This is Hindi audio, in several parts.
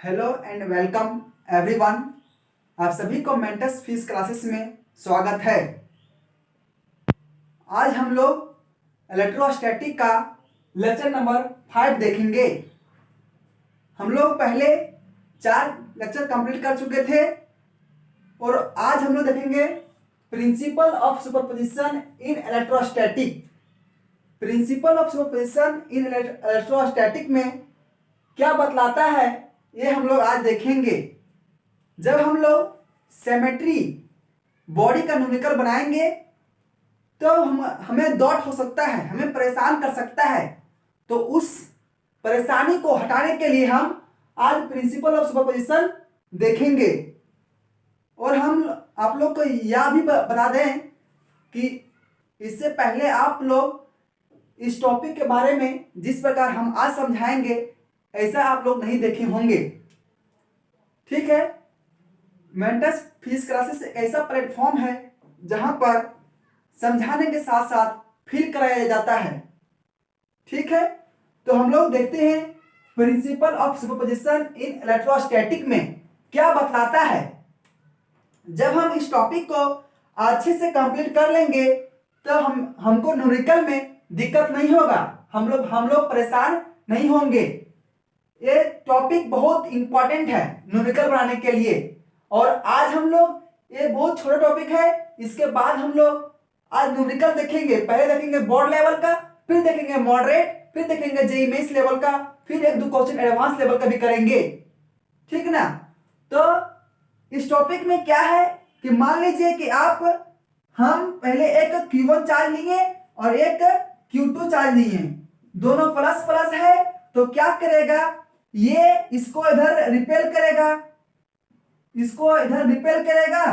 Hello and welcome everyone. आप सभी को मेंटस फीस क्लासेस में स्वागत है। आज हम लोग इलेक्ट्रोस्टैटिक का लेक्चर नंबर 5 देखेंगे। हम लोग पहले 4 लेक्चर कंप्लीट कर चुके थे और आज हम लोग देखेंगे principle of superposition in electrostatic. Principle of superposition in electrostatic में क्या बतलाता है ये हम लोग आज देखेंगे। जब हम लोग सिमेट्री बॉडी का न्यूमेरिकल बनाएंगे तो हमें डॉट हो सकता है, हमें परेशान कर सकता है। तो उस परेशानी को हटाने के लिए हम आज प्रिंसिपल ऑफ सुपरपोजिशन देखेंगे। और हम आप लोग को यह भी बता दें कि इससे पहले आप लोग इस टॉपिक के बारे में जिस प्रकार हम आज समझाएंगे ऐसा आप लोग नहीं देखे होंगे। ठीक है, मेंटस फीस क्लासेस एक ऐसा प्लेटफॉर्म है जहां पर समझाने के साथ साथ फील कराया जाता है। ठीक है, तो हम लोग देखते हैं principle of superposition in electrostatic में क्या बतलाता है। जब हम इस टॉपिक को अच्छे से कंप्लीट कर लेंगे तो हमको न्यूमेरिकल में दिक्कत नहीं होगा, हम लोग परेशान नहीं होंगे। ये टॉपिक बहुत इंपॉर्टेंट है न्यूमेरिकल बनाने के लिए। और आज हम लोग ये बहुत छोटा टॉपिक है, इसके बाद हम लोग आज न्यूमेरिकल देखेंगे। पहले देखेंगे बोर्ड लेवल का, फिर देखेंगे मॉडरेट, फिर देखेंगे जेईई मेंस लेवल का, फिर एक दो क्वेश्चन एडवांस लेवल का भी करेंगे। ठीक ना। तो इस टॉपिक में क्या है कि मान लीजिए कि हम पहले एक Q1 चार्ज लिए और एक Q2 चार्ज लिए, दोनों प्लस प्लस है। तो क्या करेगा, ये इसको इधर रिपेल करेगा, इसको इधर रिपेल करेगा,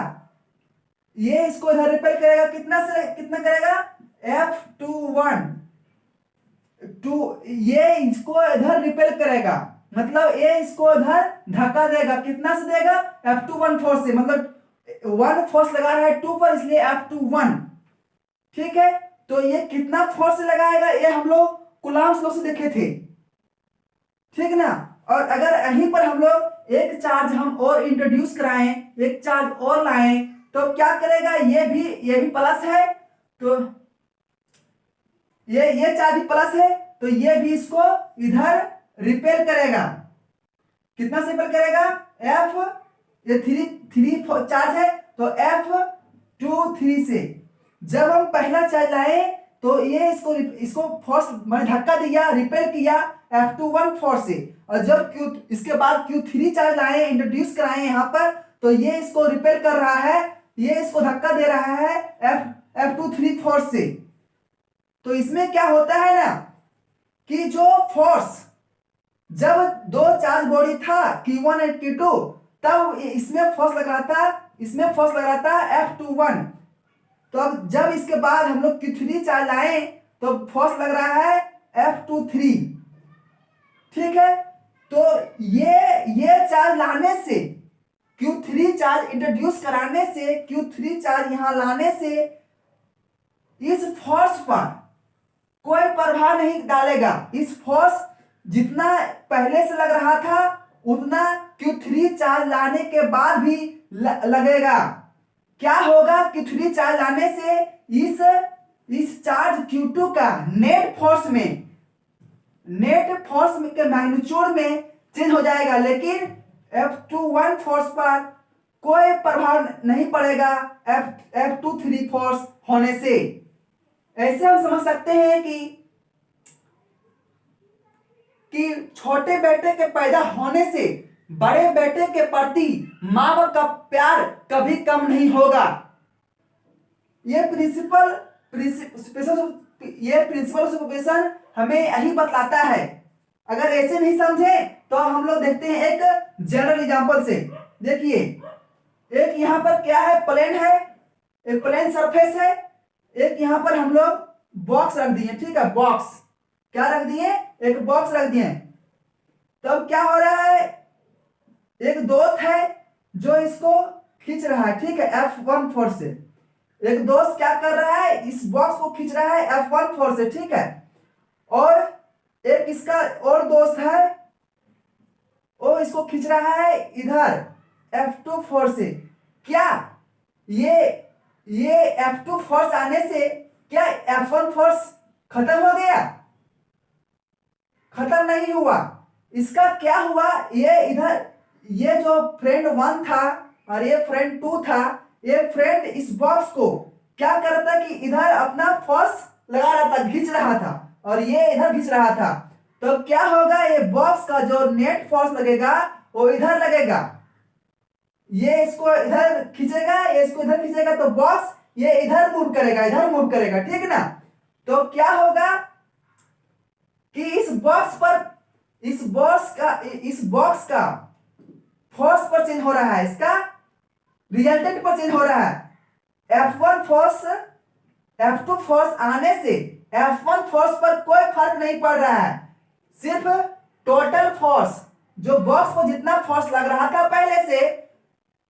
ये इसको इधर रिपेल करेगा। कितना से कितना करेगा, F21 ये इसको इधर रिपेल करेगा, मतलब ये इसको इधर धक्का देगा। कितना से देगा, F21 फोर्स से, मतलब 1 फोर्स लगा रहा है 2 पर, इसलिए F21। ठीक है, तो ये कितना फोर्स लगाएगा ये हम लोग कूलम्ब्स लॉ से देखे थे। ठीक ना। और अगर यहीं पर हम लोग एक चार्ज हम और इंट्रोड्यूस कराएं, एक चार्ज और लाएं, तो क्या करेगा, ये भी प्लस है, तो ये चार्ज भी प्लस है, तो ये भी इसको इधर रिपेल करेगा। कितना से रिपेल करेगा, ये 3 चार्ज है तो F23 से। जब हम पहला चार्ज लाए तो ये इसको फोर्स मैंने धक्का दिया, रिपेल किया F21 फोर्स से। और जब इसके बाद Q3 चार्ज लाए, इंट्रोड्यूस कराए यहाँ पर, तो ये इसको रिपेल कर रहा है, ये इसको धक्का दे रहा है F23 फोर्स से। तो इसमें क्या होता है ना कि जो फोर्स, जब दो चार्ज बॉडी था Q1 और Q2, तब इसमें फोर्स लग रहा था F21। तो अब जब इसके बाद हम लोग Q3 चार्ज लाए तो फोर्स लग रहा है F23। ठीक है, तो ये चार्ज लाने से, Q3 चार्ज इंट्रोड्यूस कराने से, Q3 चार्ज यहां लाने से इस फोर्स पर कोई प्रभाव नहीं डालेगा। इस फोर्स जितना पहले से लग रहा था उतना Q3 चार्ज लाने के बाद भी लगेगा। क्या होगा, Q3 चार्ज लाने से इस चार्ज Q2 का नेट फोर्स के मैग्नीट्यूड में चेंज हो जाएगा, लेकिन F21 फोर्स पर कोई प्रभाव नहीं पड़ेगा F23 फोर्स होने से। ऐसे हम समझ सकते हैं कि छोटे बेटे के पैदा होने से बड़े बेटे के प्रति माँ बाप का प्यार कभी कम नहीं होगा। ये प्रिंसिपल ऑफ सुपरपोजिशन हमें यही बतलाता है। अगर ऐसे नहीं समझे तो हम लोग देखते हैं एक जनरल एग्जांपल से। देखिए, एक यहाँ पर क्या है, प्लेन है, एक प्लेन सरफेस है, एक यहाँ पर हम लोग बॉक्स रख दिए। ठीक है, बॉक्स क्या रख दिए, एक बॉक्स रख दिए। तब क्या हो रहा है, एक दोस्त है जो इसको खींच रहा है। ठीक है, F1 फोर्स से एक दोस्त क्या कर रहा है, इस बॉक्स को खींच रहा है F1 फोर्स से। ठीक है, और एक इसका और दोस्त है, वो इसको खींच रहा है इधर F2 फोर्स से। क्या ये F2 फोर्स आने से क्या F1 फोर्स खत्म हो गया? खत्म नहीं हुआ। इसका क्या हुआ, ये इधर ये जो फ्रेंड 1 था और ये फ्रेंड 2 था, ये फ्रेंड इस बॉक्स को क्या कर रहा था कि इधर अपना फोर्स लगा रहा था, खींच रहा था, और ये इधर खींच रहा था। तो क्या होगा, ये बॉक्स का जो नेट फोर्स लगेगा वो इधर लगेगा। ये इसको इधर खींचेगा, ये इसको इधर खींचेगा, तो बॉक्स ये इधर मूव करेगा, इधर मूव करेगा, ठीक ना। तो क्या होगा कि इस बॉक्स का फोर्स पर चेंज हो रहा है, इसका रिजल्टेंट पर चेंज हो रहा है। F1 फोर्स F2 फोर्स आने से F1 फोर्स पर कोई फर्क नहीं पड़ रहा है। सिर्फ टोटल फोर्स, जो बॉक्स को जितना फोर्स लग रहा था पहले से,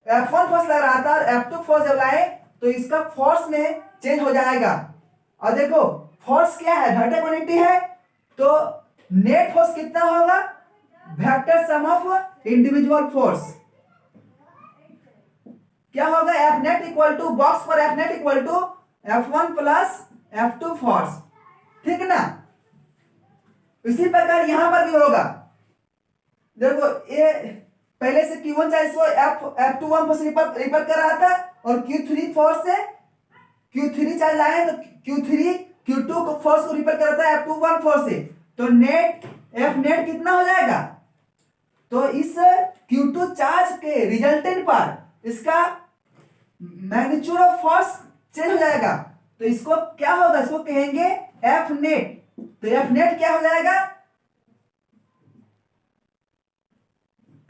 F1 फोर्स लग रहा था, और F2 फोर्स जब लाए तो इसका फोर्स में चेंज हो जाएगा। और देखो फोर्स क्या है, वेक्टर क्वांटिटी है, तो नेट फोर्स कितना होगा, vector sum of individual force. क्या होगा, F net equal to box पर F net equal to F1 plus F2 force, ठीक ना। इसी प्रकार यहां पर भी होगा। देखो ये पहले से Q1 चाहे इसको F21 फोर्स रिपर कर रहा था, और Q3 फोर्स से Q3 चाहे लाए तो Q3 Q2 को फोर्स को रिपर कर रहा था F21 फोर्स से। तो नेट F नेट कितना हो जाएगा, तो इस Q2 चार्ज के रिजल्टेंट पर इसका मैग्नीट्यूड ऑफ फोर्स चेंज हो जाएगा। तो इसको क्या होगा, इसको कहेंगे F नेट। तो F नेट क्या हो जाएगा,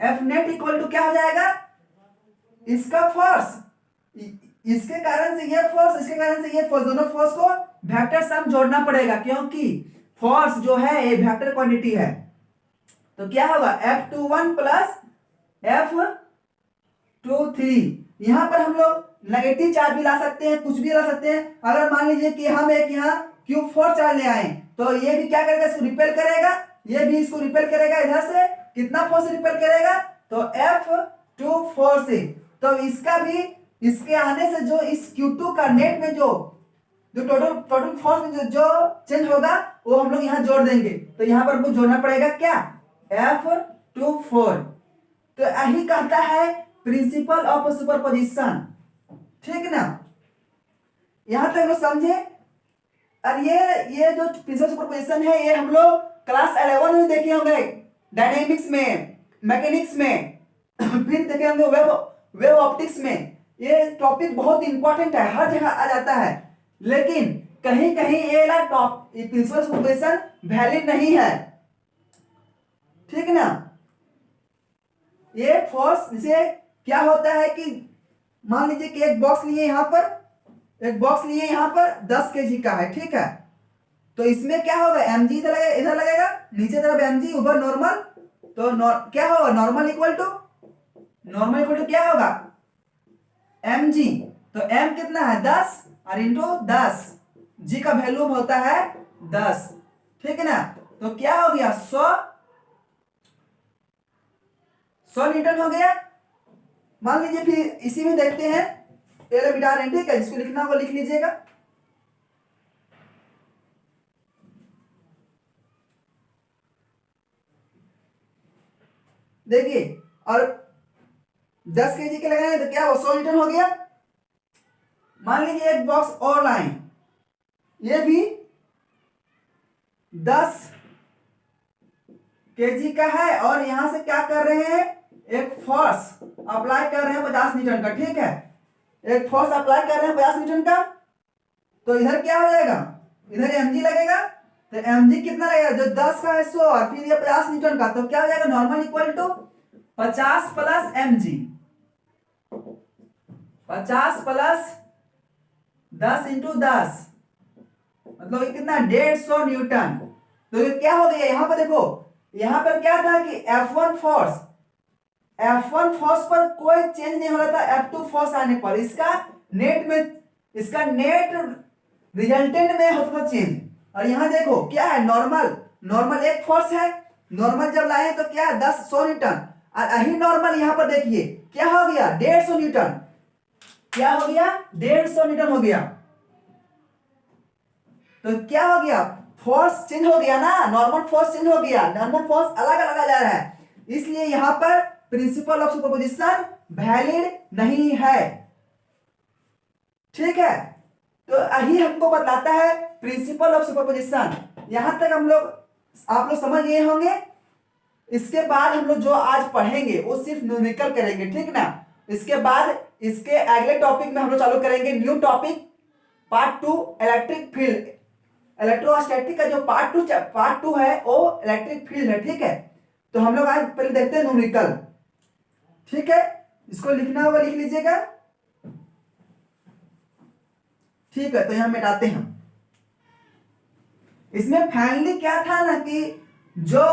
F नेट इक्वल टू क्या हो जाएगा, इसका फोर्स, इसके कारण से ये फोर्स, इसके कारण से ये फोर्स, दोनों फोर्स को वेक्टर सम जोड़ना पड़ेगा, क्योंकि फोर्स जो है ये वेक्टर क्वांटिटी है। तो क्या होगा, F21 प्लस F23। यहां पर हम लोग नेगेटिव चार्ज भी ला सकते हैं, कुछ भी ला सकते हैं। अगर मान लीजिए कि हम एक यहाँ Q4 चार्ज ले आए, तो ये भी क्या करेगा, इसको रिपेल करेगा, ये भी इसको रिपेल करेगा, इधर से कितना फोर्स रिपेल करेगा, तो F24 से। तो इसका भी, इसके आने से जो इस Q2 का नेट में जो टोटल फोर्स में जो चेंज होगा वो हम लोग यहाँ जोड़ देंगे। तो यहाँ पर हमको जोड़ना पड़ेगा क्या, F24। तो यही कहता है प्रिंसिपल ऑफ सुपरपोजिशन, ठीक ना। यहां तक लोग समझे। और ये जो प्रिंसिपल सुपरपोजिशन है, ये हम लोग क्लास 11 में देखे होंगे, डायनेमिक्स में, मैकेनिक्स में, फिर देखे होंगे वेव ऑप्टिक्स में। ये टॉपिक बहुत इंपॉर्टेंट है, हर जगह आ जाता है, लेकिन कहीं कहीं ये प्रिंसिपल सुपरपोजिशन वैलिड नहीं है, ठीक ना। ये फोर्स से क्या होता है कि मान लीजिए कि एक बॉक्स लिए यहाँ पर, एक बॉक्स लिए यहाँ पर 10 kg का है, ठीक है। तो इसमें क्या होगा, mg इधर लगेगा, नीचे तरफ mg, ऊपर नॉर्मल। तो क्या होगा, नॉर्मल इक्वल टू क्या होगा, mg। तो m कितना है 10, और इंटू 10, g का वैल्यू होता है 10, ठीक है ना। तो क्या हो गया, 100 न्यूटन हो गया। मान लीजिए फिर इसी में देखते हैं, पहले मिटा रहे हैं, ठीक है। जिसको लिखना वो लिख लीजिएगा। देखिए, और 10 kg के लगाए तो क्या, वो 100 न्यूटन हो गया। मान लीजिए एक बॉक्स और लाइन, ये भी 10 kg का है, और यहां से क्या कर रहे हैं, एक फोर्स अप्लाई कर रहे हैं 50 न्यूटन का, ठीक है। एक फोर्स अप्लाई कर रहे हैं 50 न्यूटन का। तो इधर क्या हो जाएगा, इधर mg लगेगा। तो mg कितना लगेगा, जो 10 का है 100, और फिर ये 50 न्यूटन का, तो क्या हो जाएगा, normal equal to 50 plus mg, 50 plus 10 into 10, मतलब ये कितना, 150 न्यूटन। तो ये क्या हो गया, यहां पर देखो, यहां पर क्या था कि F1 फोर्स पर कोई चेंज नहीं हो रहा था। F2 फोर्स आने पर इसका नेट रिजल्टेंट में होता था चेंज। और यहां देखो क्या है, नॉर्मल एक फोर्स है, नॉर्मल जब लाए तो क्या है, 100 न्यूटन। और यही नॉर्मल यहां पर देखिए क्या हो गया 150 न्यूटन, क्या हो गया 150 न्यूटन हो गया। तो क्या हो गया फोर्स चेंज हो गया ना, नॉर्मल फोर्स चेंज हो गया, नॉर्मल फोर्स अलग अलग आ जा रहा है, इसलिए यहां पर प्रिंसिपल ऑफ सुपरपोजिशन वैलिड नहीं है। ठीक है, तो यही हमको बतलाता है प्रिंसिपल ऑफ सुपरपोजिशन। यहां तक हम लोग आप लोग समझ गए होंगे। इसके बाद हम लोग जो आज पढ़ेंगे वो सिर्फ न्यूमेरिकल करेंगे, ठीक ना। इसके बाद इसके अगले टॉपिक में हम लोग चालू करेंगे new topic part 2 electric field. Electrostatic का जो पार्ट टू है वो इलेक्ट्रिक फील्ड है, ठीक है। तो हम लोग आज पहले देखते हैं न्यूमेरिकल, ठीक है। इसको लिखना होगा, लिख लीजिएगा, ठीक है। तो यहां मिटाते हैं। इसमें फाइनली क्या था ना कि जो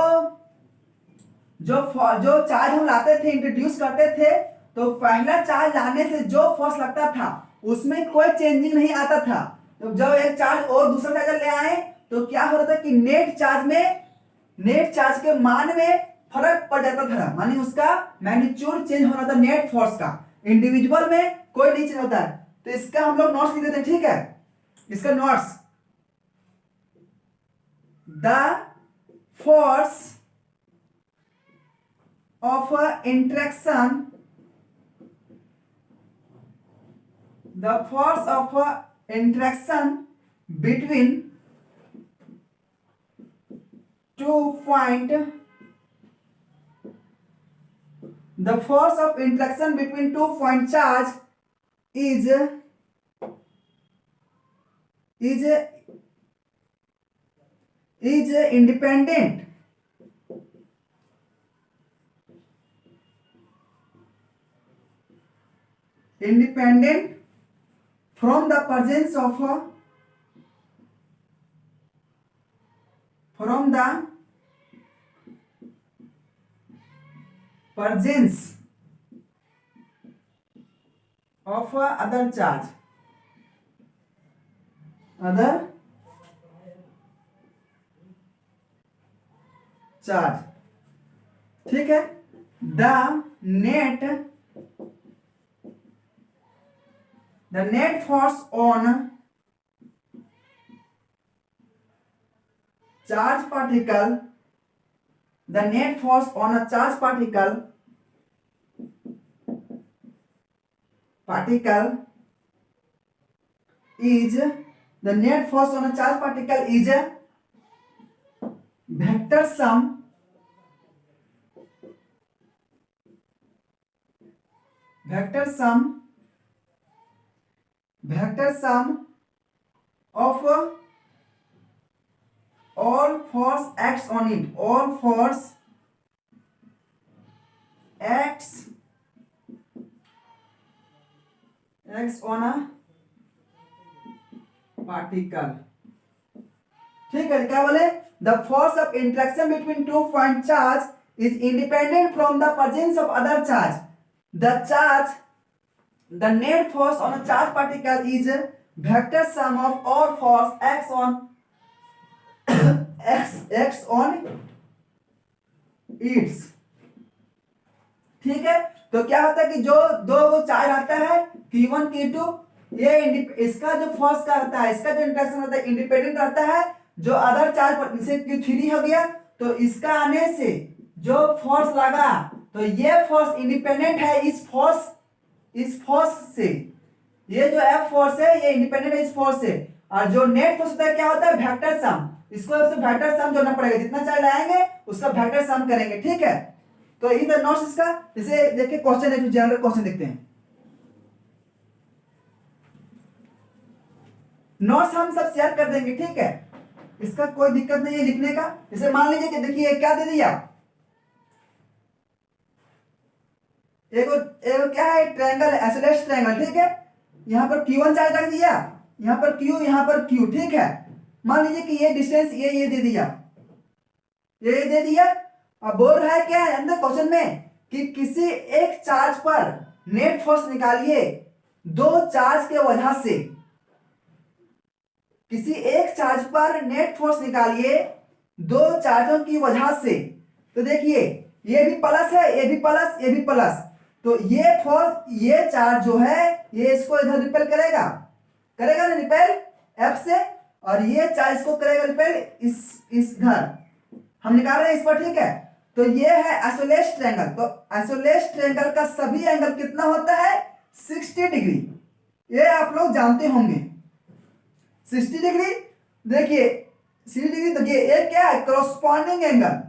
जो जो चार्ज हम लाते थे, इंट्रोड्यूस करते थे, तो पहला चार्ज लाने से जो फोर्स लगता था उसमें कोई चेंजिंग नहीं आता था। तो जब एक चार्ज और दूसरा चार्जर ले आए तो क्या हो रहा था कि नेट चार्ज के मान में फर्क पड़ जाता था, मानी उसका मैग्नीट्यूड चेंज हो रहा था नेट फोर्स का, इंडिविजुअल में कोई नहीं चेंज होता है। तो इसका हम लोग नोट्स लिख देते हैं, ठीक है। इसका notes, the force of interaction, the force of interaction between 2 point, the force of interaction between 2 point charge is independent from the presence of other charge, ठीक है। the net force on charge particle, the net force on a charge particle is, the net force on a charge particle is vector sum of all force acts on it, all force acts on a particle, ठीक है। क्या बोले, the force of interaction between 2 point charge is independent from the presence of other charge. The net force on a charge particle is vector sum of all force acts on its, ठीक है। तो क्या होता है कि जो दो चार्ज आता है Q1 Q2, ये इसका जो फोर्स का रहता है, इसका जो इंटरेक्शन रहता है इंडिपेंडेंट रहता है। जो अदर चार्ज पर, जैसे Q3 हो गया, तो इसका आने से जो फोर्स लगा तो ये फोर्स इंडिपेंडेंट है इस फोर्स से। ये जो F फोर्स है ये इंडिपेंडेंट है इस फोर्स से। और जो नेट फोर्स होता है क्या होता है वेक्टर सम, इसको वेक्टर सम जोड़ना पड़ेगा, जितना चार्ज लाएंगे उसका वेक्टर सम करेंगे, ठीक है। तो इधर नोट्स इसका, जैसे देखिए क्वेश्चन देखिए, जनरल क्वेश्चन देखते हैं। नोट्स हम सब शेयर कर देंगे, ठीक है, इसका कोई दिक्कत नहीं है लिखने का। जैसे मान लीजिए कि देखिए क्या दे दिया, एगो क्या है ट्रायंगल, आइसोसेलेस ट्रायंगल, ठीक है। यहाँ पर Q1 चार्ज रख दिया, यहाँ पर Q, यहाँ पर Q, ठीक है। मान लीजिए कि ये डिस्टेंस ये दे दिया, ये दे दिया। अब बोल रहा है क्या है अंदर क्वेश्चन में कि किसी एक चार्ज पर नेट फोर्स निकालिए दो चार्ज के वजह से, किसी एक चार्ज पर नेट फोर्स निकालिए दो चार्जों की वजह से। तो देखिए ये भी प्लस है, ये भी प्लस, ये भी प्लस, तो ये फोर्स, ये चार्ज जो है ये इसको इधर रिपेल करेगा, करेगा ना रिपेल एफ से, और ये चार्ज को करेगा रिपेल इस घर, हम निकाल रहे हैं इस पर, ठीक है। तो ये है आइसोलेस ट्रायंगल। तो आइसोलेस ट्रायंगल का सभी एंगल कितना होता है? 60 डिग्री। ये आप लोग जानते होंगे 60 डिग्री। देखिए 60 डिग्री, तो ये क्या है? करस्पॉन्डिंग एंगल,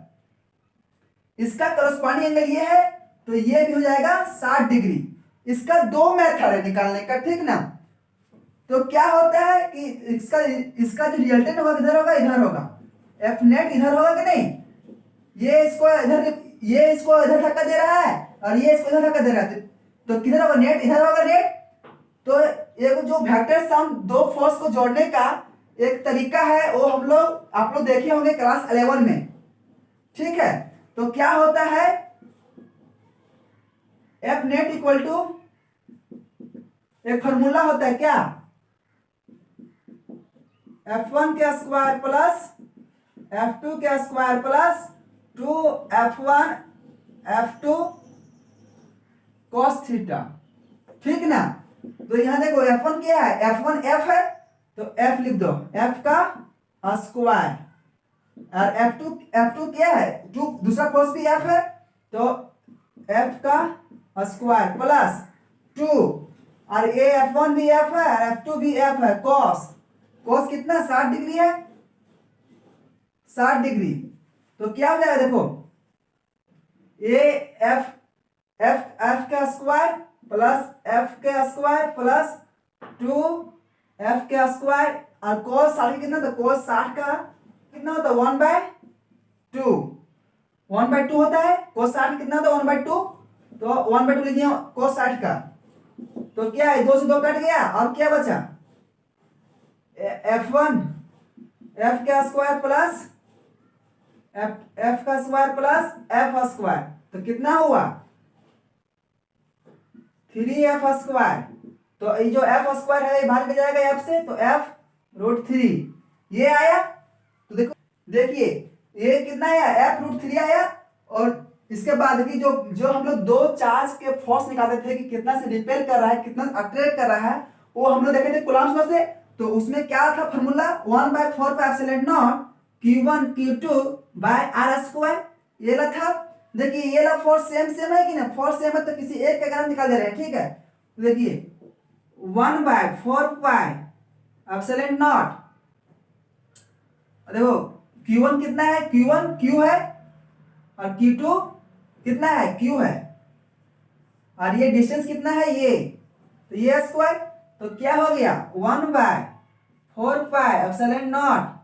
इसका करस्पॉन्डिंग एंगल ये है, तो ये भी हो जाएगा 60 डिग्री। इसका दो मेथड है निकालने का, ठीक ना। तो क्या होता है कि इसका जो रिजल्टेंट होगा किधर होगा? इधर होगा, एफ नेट इधर होगा कि नहीं? ये इसको इधर धक्का दे रहा है और ये इसको इधर धक्का दे रहा है, तो किधर होगा? नेट इधर होगा, नेट। तो एक जो वेक्टर सम दो फोर्स को जोड़ने का एक तरीका है, वो आप लोग देखे होंगे क्लास 11 में, ठीक है। तो क्या होता है? एफ नेट इक्वल टू, एक फॉर्मूला होता है क्या? F1 के स्क्वायर प्लस F2 के square plus 2F1 F2 cos theta, ठीक ना। तो यहां देखो F1 क्या है? F1 F है, तो F लिख दो, F का स्क्वायर, और F2 क्या है? दूसरा फोर्स भी F है, तो F का स्क्वायर प्लस 2, और ये F1 भी F है और F2 भी F है, cos कितना? 60 डिग्री है, 60 डिग्री। तो क्या हो जाएगा? देखो ये F का स्क्वायर प्लस F के स्क्वायर प्लस 2F के स्क्वायर, और cos 60 कितना? तो cos 60 का कितना होता है? 1/2, 1/2 होता है। cos 60 कितना होता है? 1/2, तो 1/2 लिख दिया cos 60 का। तो क्या है? 2 से 2 कट गया, और क्या बचा? F1 F का स्क्वायर प्लस F का स्क्वायर प्लस F स्क्वायर, तो कितना हुआ? 3F square. तो ये जो F स्क्वायर है ये बाहर निकल जाएगा F से, तो F√3 ये आया। तो देखिए ये कितना आया? F√3 आया। और इसके बाद की जो हम लोग दो चार्ज के फोर्स निकालते थे कि कितना से रिपेल कर रहा है, कितना अट्रैक्ट कर रहा है, वो हम लोग देखे थे कूलम्ब लॉ से। तो उसमें क्या था formula? 1/4πε0 Q1 Q2 by R square, ये ला था। देखिए ये ला फोर्स सेम है कि ना? फोर्स सेम है तो किसी एक का कारण निकाल दे रहे हैं, ठीक है। तो देखिए 1/4πε0, देखो Q1 कितना है? Q1 Q है, और Q2 कितना है? Q है, और ये डिस्टेंस कितना है? ये, तो ये स्क्वायर, तो क्या हो गया? 1/4πε0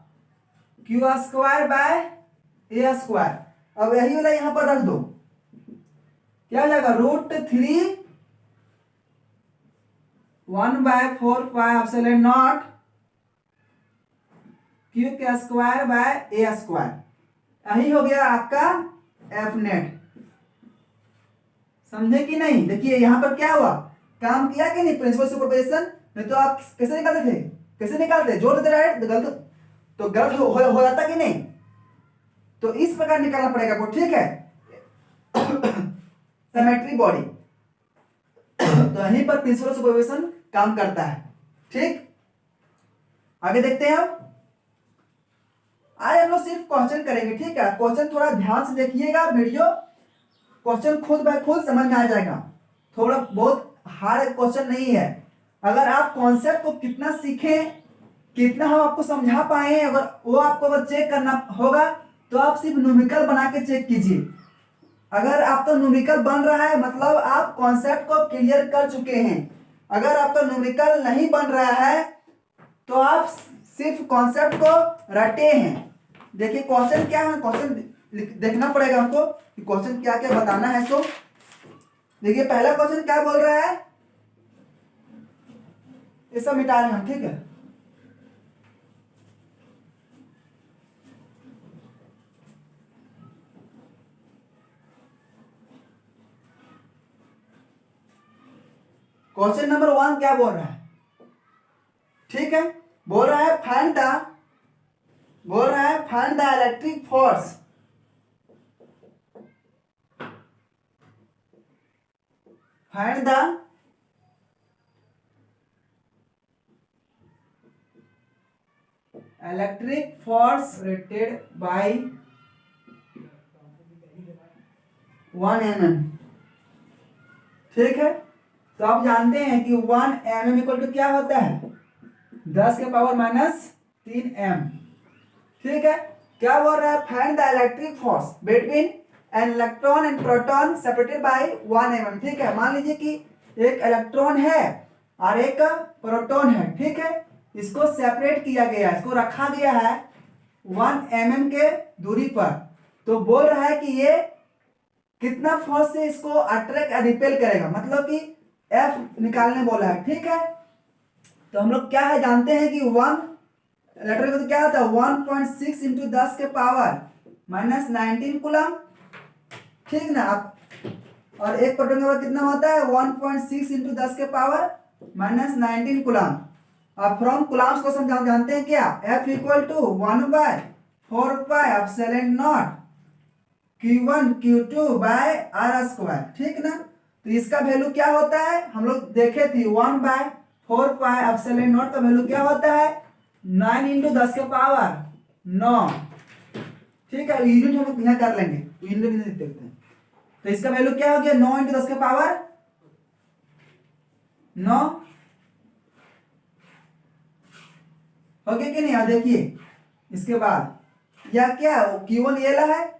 Q square by A square. अब यही वाला यहां पर रख दो, क्या हो जाएगा? √3 1/4πε0 Q के स्क्वायर बाय A स्क्वायर। यही हो गया आपका F नेट। समझे कि नहीं? देखिए यहां पर क्या हुआ, काम किया कि नहीं प्रिंसिपल सुपरपोजिशन? नहीं तो आप कैसे निकालते थे? कैसे निकालते? जोड़ देते राइट, तो गलत हो जाता कि नहीं? तो इस प्रकार निकालना पड़ेगा आपको, ठीक है। सिमेट्री बॉडी, तो यहीं पर प्रिंसिपल सुपरपोजिशन काम करता है, ठीक। आगे देखते हैं। आज हम लोग सिर्फ क्वेश्चन करेंगे, ठीक है। क्वेश्चन थोड़ा ध्यान से देखिएगा वीडियो, क्वेश्चन खुद ब खुद समझ में आ जाएगा, थोड़ा बहुत हार्ड क्वेश्चन नहीं है। अगर आप कॉन्सेप्ट को कितना सीखें, कितना हम आपको समझा पाए, अगर वो आपको अगर चेक करना होगा तो आप सिर्फ न्यूमेरिकल बना के चेक कीजिए। अगर आपका न्यूमेरिकल बन रहा है मतलब आप कॉन्सेप्ट को क्लियर कर चुके हैं। अगर आपका न्यूमेरिकल नहीं बन रहा है तो आप सिर्फ कॉन्सेप्ट को रटे हैं। देखिए क्वेश्चन क्या है, क्वेश्चन देखना पड़ेगा हमको कि क्वेश्चन क्या क्या बताना है। तो देखिए पहला क्वेश्चन क्या बोल रहा है, ये सब मिटा रहे हैं हम, ठीक है। क्वेश्चन नंबर 1 क्या बोल रहा है, ठीक है। बोल रहा है find the electric force find the electric force rated by 1 mm। ठीक है, तो आप जानते हैं कि 1 mm इक्वल टू क्या होता है, 10 के पावर माइनस 3 m। ठीक है, क्या बोल रहा है, find the electric force between an electron and proton separated by 1 mm। ठीक है, मान लीजिए कि एक इलेक्ट्रॉन है और एक प्रोटॉन है। ठीक है, इसको सेपरेट किया गया है, इसको रखा गया है 1 mm के दूरी पर। तो बोल रहा है कि ये कितना फोर्स से इसको अट्रैक्ट या रिपेल करेगा, मतलब कि F निकालने बोला है। ठीक है, तो हम लोग क्या है जानते हैं कि 1 इलेक्ट्रॉन का तो क्या होता है 1.6 इंटू 10 के पावर माइनस 19 कूलम। ठीक ना, और एक प्रोटॉन का कितना होता है 1.6 इंटू 10 के पावर माइनस 19 कूलम। अब फ्रॉम कूलम्स को हम जानते हैं क्या, F equal to 1/4π Q1 Q2 by R square. ठीक ना, तो इसका वैल्यू क्या होता है, हम लोग देखे थे 1/4πε0 का वैल्यू क्या होता है 9 इंटू 10 के पावर 9। ठीक है, यूनिट हम लोग यहाँ कर लेंगे, यूनिट नहीं देखते हैं। तो इसका वैल्यू क्या हो गया 9 इंटू 10 के पावर 9 हो गया कि नहीं। और देखिए इसके बाद या क्या Q1 ये ला है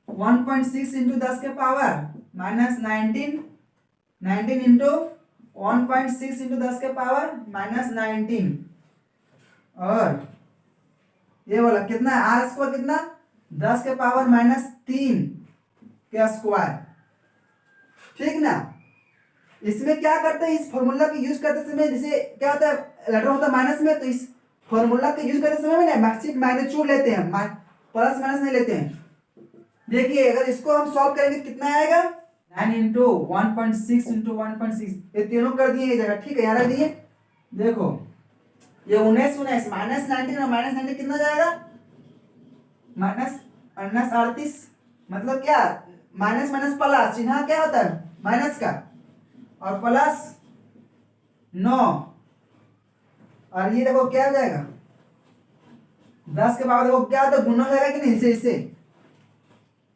1.6 इंटू 10 के पावर माइनस 19 इंटू 1.6 इंटू 10 के पावर माइनस 19, और ये वाला कितना है आर स्क्वायर कितना 10 के पावर माइनस 3 के स्क्वायर। ठीक ना, इसमें क्या करते हैं, इस फॉर्मूला का यूज करते समय जैसे क्या होता है इलेक्ट्रॉन होता है माइनस में, तो इस फॉर्मूला का यूज करते समय में मैक्सिमम मैग्नीट्यूड लेते हैं, प्लस माइनस नहीं लेते हैं। देखिए अगर इसको हम सॉल्व करेंगे कितना आएगा 9 इंटू 1.6 इंटू 1.6, ये तीनों कर दिए ये जगह। ठीक है, यहाँ रख दिए। देखो ये 19 माइनस 19 और माइनस 19 कितना जाएगा माइनस 38, मतलब क्या माइनस माइनस प्लस, चिन्ह क्या होता है माइनस का, और प्लस 9, और ये देखो क्या हो जाएगा 10 के पावर, देखो क्या होता है गुना हो जाएगा कि नहीं, इसे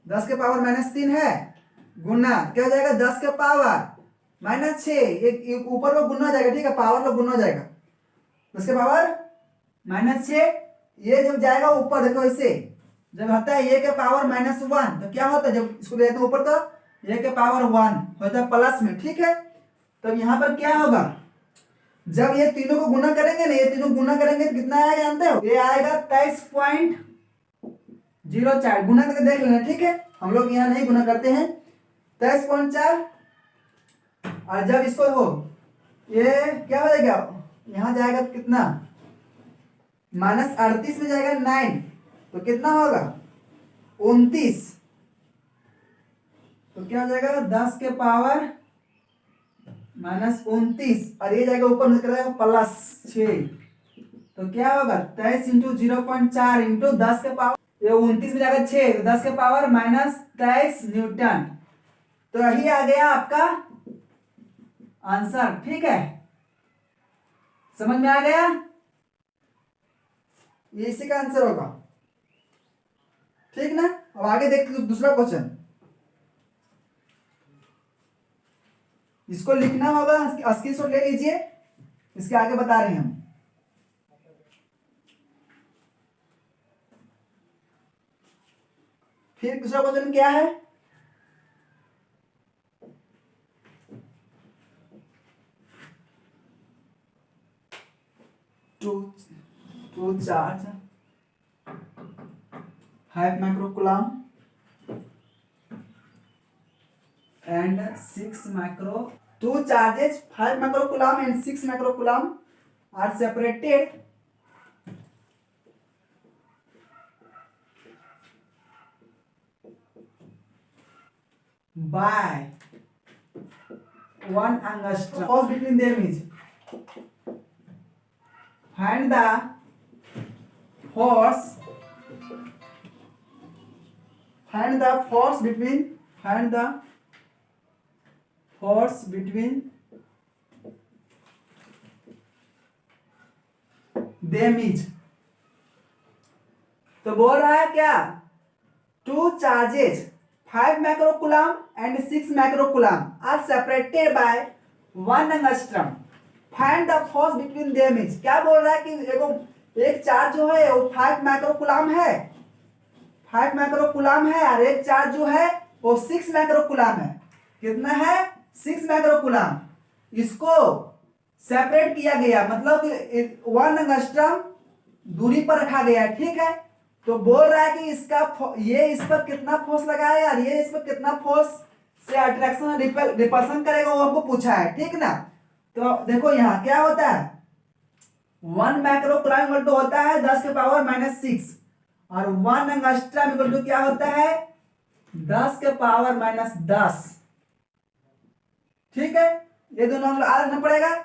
10 के पावर माइनस 3 है गुना क्या हो जाएगा 10 के पावर माइनस 6, एक ऊपर वो गुना हो जाएगा। ठीक है, पावर में गुना हो जाएगा 10 के पावर माइनस 6, ये जब जाएगा ऊपर देखो इसे जब आता है a के पावर माइनस 1, तो क्या होता है जब इसको ले जाते हैं ऊपर तो a के पावर 1 होता है प्लस में। ठीक है, तब यहाँ पर क्या होगा जब ये तीनों को गुना करेंगे ना, ये तीनों गुना करेंगे तो कितना आएगा जानते हो, ये आएगा 23.04, गुना करके देख लेना। ठीक है, हम लोग यहाँ नहीं गुना करते हैं 23.4, और जब इसको हो ये क्या हो जाएगा यहाँ जाएगा तो कितना माइनस 38 में जाएगा 9, तो कितना होगा 29, तो क्या हो जाएगा 10 के पावर माइनस 29, और ये जाएगा ऊपर में जाएगा प्लस 6, तो क्या होगा 23 इंटू 0.4 इंटू 10 के पावर, ये 29 में जाएगा 6, तो 10 के पावर माइनस 23 न्यूटन। तो यही आ गया आपका आंसर। ठीक है, समझ में आ गया, ये इसी का आंसर होगा। ठीक ना, अब आगे देखते दूसरा क्वेश्चन, इसको लिखना होगा, स्क्रीनशॉट ले लीजिए, इसके आगे बता रहे हैं हम। फिर दूसरा क्वेश्चन क्या है, two charge 5 microcoulomb and 6 micro, two charges 5 microcoulomb and 6 microcoulomb are separated by 1 angstrom. Force between them is, find the force, find the force between, find the force between them is, तो बोल रहा है क्या, two charges 5 microcoulomb and 6 microcoulomb are separated by 1 angstrom, find the force between them is. क्या बोल रहा है कि देखो एक चार्ज जो है वो 5 माइक्रोकूलम है, 5 माइक्रोकूलम है, और एक चार्ज जो है वो 6 माइक्रोकूलम है। कितना है, 6 माइक्रोकूलम। इसको सेपरेट किया गया, मतलब 1 एंगस्ट्रम दूरी पर रखा गया है, ठीक है। तो बोल रहा है कि इसका ये इस पर कितना फोर्स लगाया और ये इस पर कितना फोर्स से अट्रैक्शन रिपल्सन करेगा, वो हमको पूछा है, ठीक ना। तो देखो यहाँ क्या होता है, 1 माइक्रोकूलम इक्वल टू होता है 10 के पावर -6, और 1 एंगस्ट्रम इक्वल टू क्या होता है 10 के पावर -10, ठीक है। ये दोनों हम लोग रखना पड़ेगा।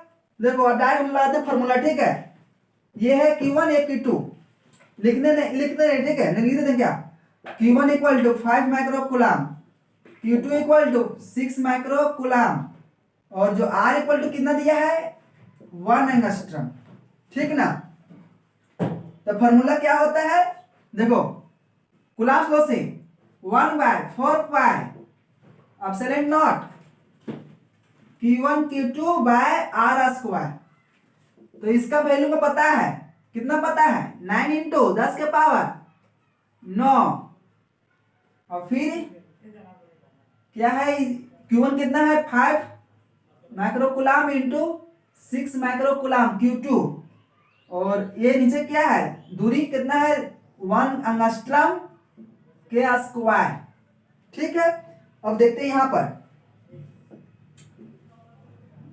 देखो डायरेक्ट हम लगाते हैं फॉर्मूला, ठीक है। ये है Q1 ये Q2, लिखने नहीं, ठीक है, नहीं लिख देते क्या, Q1 equal to 5 microcoulomb, Q2 equal to 6 microcoulomb, और जो R इक्वल टू कितना दिया है 1 एंगस्ट्रम, ठीक ना। तो फॉर्मूला क्या होता है, देखो कूलम्ब्स लॉ से 1/4 epsilon naught Q1 Q2 by R square. तो इसका वैल्यू को पता है, कितना पता है 9 इंटू 10 के पावर 9, और फिर क्या है Q1 कितना है 5 माइक्रोकूलम इंटू 6 माइक्रोकूलम Q2, और ये नीचे क्या है दूरी कितना है 1 एंगस्ट्रम के स्क्वायर, ठीक है। अब देखते हैं यहां पर,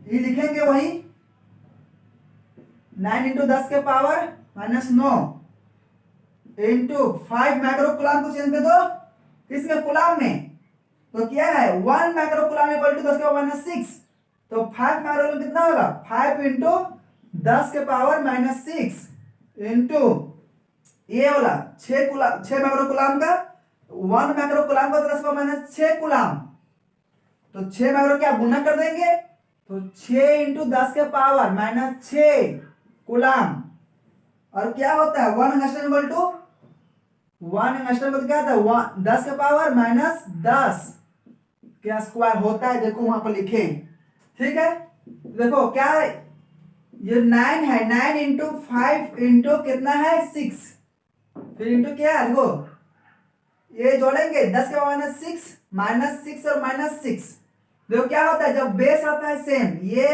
ये लिखेंगे वही 9 इंटू 10 के पावर -9 इंटू 5 माइक्रोकूलम को चेंज कर दो किसमें, कूलम में। तो क्या है 1 माइक्रोकूलम इक्वल टू 10 के पावर -6, तो 5 माइक्रोकूलम कितना होगा 5 इंटू 10 के पावर -6 इंटू ये वाला 6 माइक्रोकूलम का 1 माइक्रोकूलम का 10 के पावर -6 कूलम, तो 6 माइक्रो क्या गुना कर देंगे, तो 6 इंटू 10 के पावर -6 कूलम, और क्या होता है 1 एंगस्ट्रम इक्वल टू 1 एंगस्ट्रम क्या होता है 10 के पावर -10 क्या स्क्वायर होता है, देखो वहां पर लिखे, ठीक है। देखो क्या है ये 9 है, 9 इंटू 5 इंटू कितना है 6, फिर इंटू क्या है देखो ये जोड़ेंगे 10 के पावर -6 -6 और -6, देखो क्या होता है जब बेस आता है सेम, ये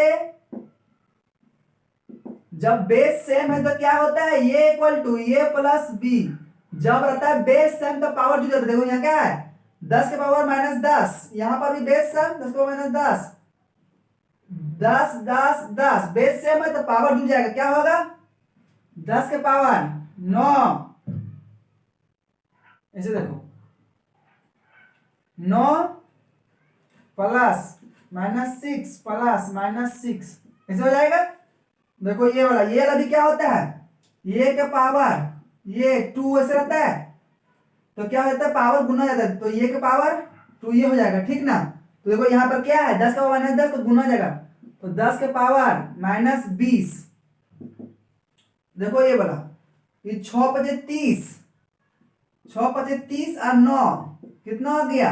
जब बेस सेम है तो क्या होता है ये इक्वल टू ये प्लस बी, जब रहता है बेस सेम तो पावर जुड़ जाता है। देखो यहाँ क्या है 10 के पावर -10, यहाँ पर भी बेस सेम 10 के पावर -10, 10 10 10 बेस सेम है तो पावर जुड़ जाएगा, क्या होगा 10 के पावर 9, ऐसे देखो 9 प्लस -6 प्लस -6 ऐसे हो जाएगा। देखो ये वाला भी क्या होता है ये के पावर ये 2 ऐसे रहता है, तो क्या हो जाता है पावर गुना जाता है, तो ये के पावर 2 ये हो जाएगा, ठीक ना। तो देखो यहाँ पर क्या है 10 का पावर -10 तो गुना हो जाएगा, तो 10 के पावर -20, देखो ये वाला ये 6 5 30, 6 5 30 और 9 कितना हो गया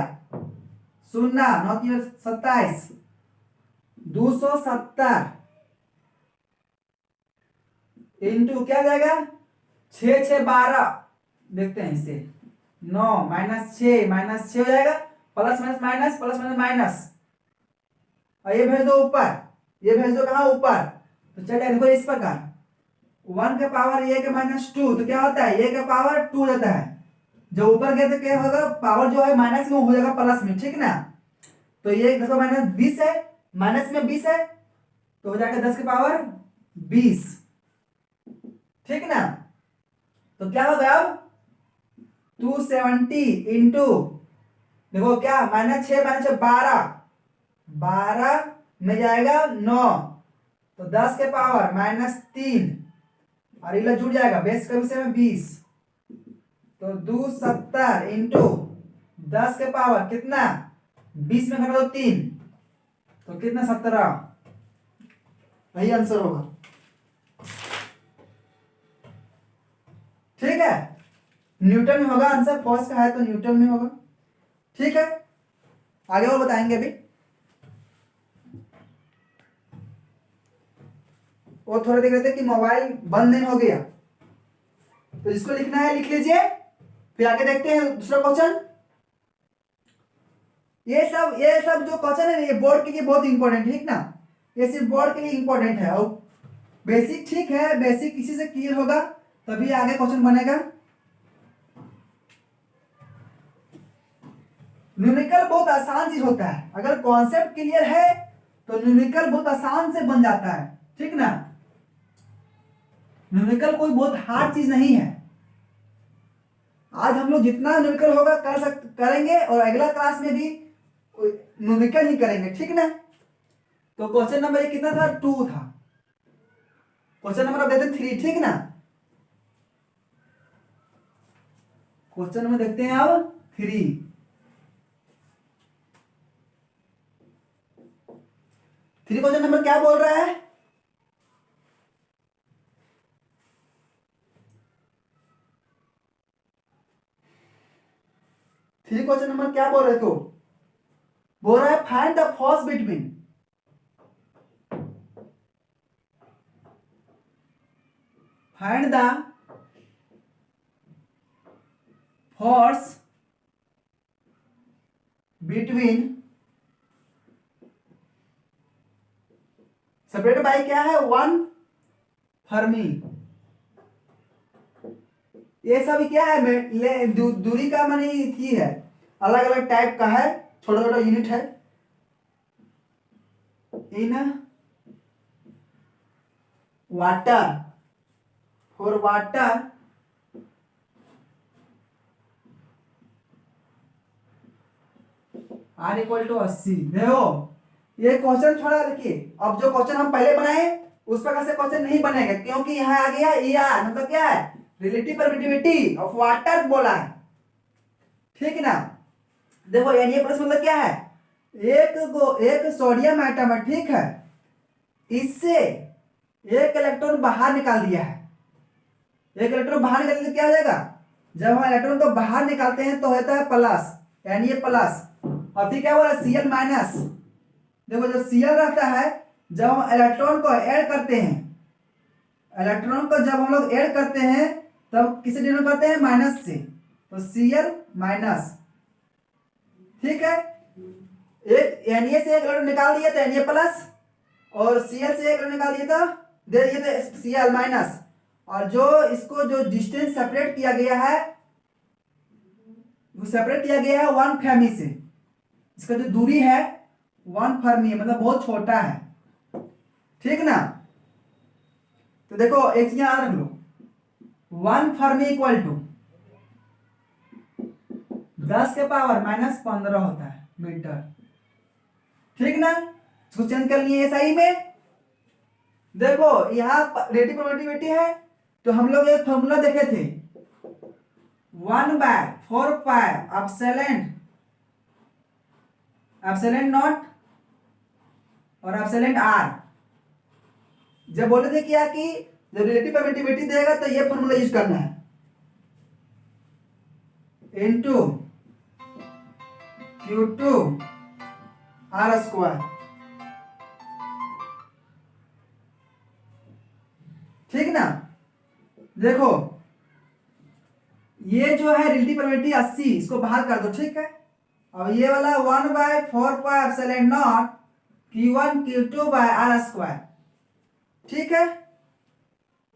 0, 9 3 27 270 इंटू क्या जाएगा 6 6 12, देखते हैं इसे 9 -6 हो जाएगा, plus minus minus plus minus minus, और ये भेज दो ऊपर, ये भेज दो कहाँ ऊपर, तो चलिए देखो इस प्रकार 1 के पावर ये के -2, तो क्या होता है ये के पावर 2 जाता है, जो ऊपर गया तो क्या होगा पावर जो है माइनस में हो जाएगा प्लस में, ठीक ना। तो ये 10 का -20 है, माइनस में 20 है तो हो जाएगा 10 के पावर 20, ठीक ना। तो क्या होगा अब 270 इंटू देखो क्या -6 12 में जाएगा 9, तो 10 के पावर -3, और इला जुड़ जाएगा बेस कभी से में 20, तो 270 इंटू 10 के पावर कितना 20 में घटा दो 3, तो कितना 17, वही आंसर होगा। ठीक है, न्यूटन में होगा आंसर, फोर्स का है तो न्यूटन में होगा। ठीक है, आगे और बताएंगे अभी। वो थोड़ा देख रहे थे कि मोबाइल बंद नहीं हो गया, तो इसको लिखना है लिख लीजिए, फिर आगे देखते हैं दूसरा क्वेश्चन। ये सब जो क्वेश्चन है ये बोर्ड के लिए बहुत इंपॉर्टेंट है, ठीक ना, ये सिर्फ बोर्ड के लिए इंपॉर्टेंट है। और बेसिक ठीक है, बेसिक किसी से क्लियर होगा तभी आगे क्वेश्चन बनेगा। न्यूमेरिकल बहुत आसान चीज होता है, अगर कॉन्सेप्ट क्लियर है तो न्यूमेरिकल बहुत आसान से बन जाता है, ठीक ना। न्यूमेरिकल कोई बहुत हार्ड चीज नहीं है। आज हम लोग जितना न्यूमेरिकल होगा करेंगे, और अगला क्लास में भी न्यूमेरिकल ही करेंगे, ठीक ना। तो क्वेश्चन नंबर ये कितना था, 2 था। क्वेश्चन नंबर अब देखते हैं 3, ठीक ना। क्वेश्चन नंबर देखते हैं अब 3। 3 क्वेश्चन नंबर क्या बोल रहा है, थ्री क्वेश्चन नंबर क्या बोल रहे, तो बोल रहा है find the force between, find the force between separate by क्या है, 1 फर्मी। ये सब क्या है, दूरी का माने थी है, अलग अलग टाइप का है, छोटा छोटा यूनिट है। In water, for water R equal to 80। देखो ये क्वेश्चन थोड़ा देखिए, अब जो क्वेश्चन हम पहले बनाए उस प्रकार से क्वेश्चन नहीं बनेगा, क्योंकि यहाँ आ गया ER, मतलब क्या है, रिलेटिव परमिटिविटी ऑफ वाटर बोला है, ठीक ना। देखो यानी प्लस मतलब क्या है, एक सोडियम एटम है, ठीक है, इससे एक इलेक्ट्रॉन बाहर निकाल दिया है। एक इलेक्ट्रॉन बाहर निकालने से क्या हो जाएगा, जब हम इलेक्ट्रॉन को बाहर निकालते हैं तो होता है प्लस, यानी ये प्लस, और फिर क्या बोला Cl माइनस। देखो जब Cl रहता है, जब हम इलेक्ट्रॉन को ऐड करते हैं, इलेक्ट्रॉन को जब हम लोग ऐड करते हैं तब किसे डिनोट करते हैं, माइनस से, तो Cl माइनस, ठीक है। एक Na से एक इलेक्ट्रॉन निकाल दिया तो Na प्लस, और Cl से एक इलेक्ट्रॉन निकाल दिया तो दे दिए थे Cl माइनस। और जो इसको जो डिस्टेंस सेपरेट किया गया है, वो सेपरेट किया गया है 1 फर्मी से, इसका जो दूरी है 1 फर्मी है, मतलब बहुत छोटा है, ठीक ना। तो देखो एक चीज याद रख लो, 1 फर्मी इक्वल टू 10 के पावर माइनस 15 होता है मीटर, ठीक ना। इसको चेंज कर लिए SI में। देखो यहाँ रिलेटिव परमिटिविटी है, तो हम लोग एक फॉर्मूला देखे थे, 1/4 एप्सिलॉन नॉट और एप्सिलॉन R। जब बोले थे क्या कि जब रिलेटिव परमिटिविटी देगा तो ये फॉर्मूला यूज करना है, इनटू Q2 R², ठीक ना। देखो ये जो है रिलेटिव परमिटिविटी 80, इसको बाहर कर दो, ठीक है। अब ये वाला 1/4 epsilon naught Q1 Q2 R², ठीक है,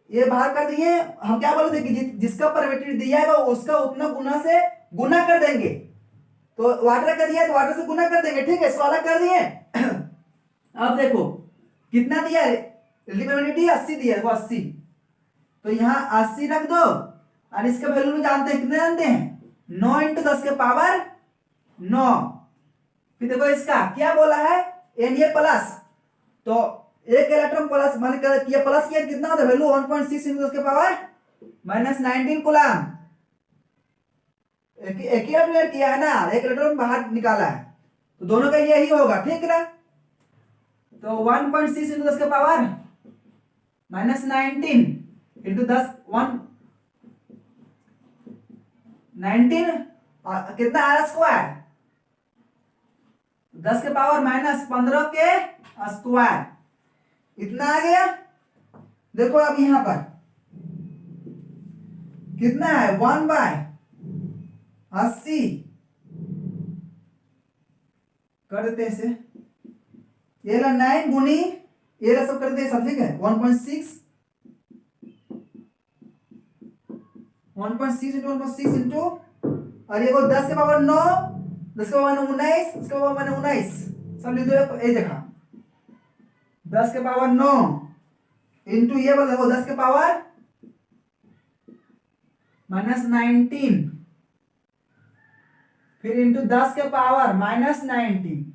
ये बाहर कर दिए। हम क्या बोले थे कि जिसका परमिटिविटी दिया है उसका उतना गुना से गुना कर देंगे, तो वाटर का दिया है तो वाटर से गुना कर देंगे, ठीक है, इसको अलग कर दिए। अब देखो कितना दिया है, रिलेटिव परमिटिविटी 80 दिया है, वो 80, तो यहाँ 80 रख दो, और इसका वैल्यू में जानते हैं, कितने जानते हैं, 9 × 10 के पावर 9। फिर देखो इसका क्या बोला है, Na प्लस, तो एक इलेक्ट्रॉन प्लस मान किया, प्लस किया कितना होता है वैल्यू, 1.6 × 10 के पावर -19 कूलम। एक ही किया है ना, एक इलेक्ट्रॉन बाहर निकाला है, तो दोनों का यही होगा, ठीक ना। तो 1.6 इंटू 10 के पावर -19 इंटू 10 19 कितना आ स्क्वायर, 10 के पावर -15 के स्क्वायर इतना आ गया। देखो अब यहां पर कितना है 1/80 कर देते हैं इसे, ये ला 9 गुनी ये ला सब कर देते हैं सब, ठीक है 1.6 इंटू 1.6 इंटू और ये को 10 के पावर 9, 10 के पावर 19, 10 के पावर 19 सब लिख दो एक जगह, 10 के पावर 9 इंटू ये बोल देखो 10 के पावर -19 फिर इंटू 10 के पावर -19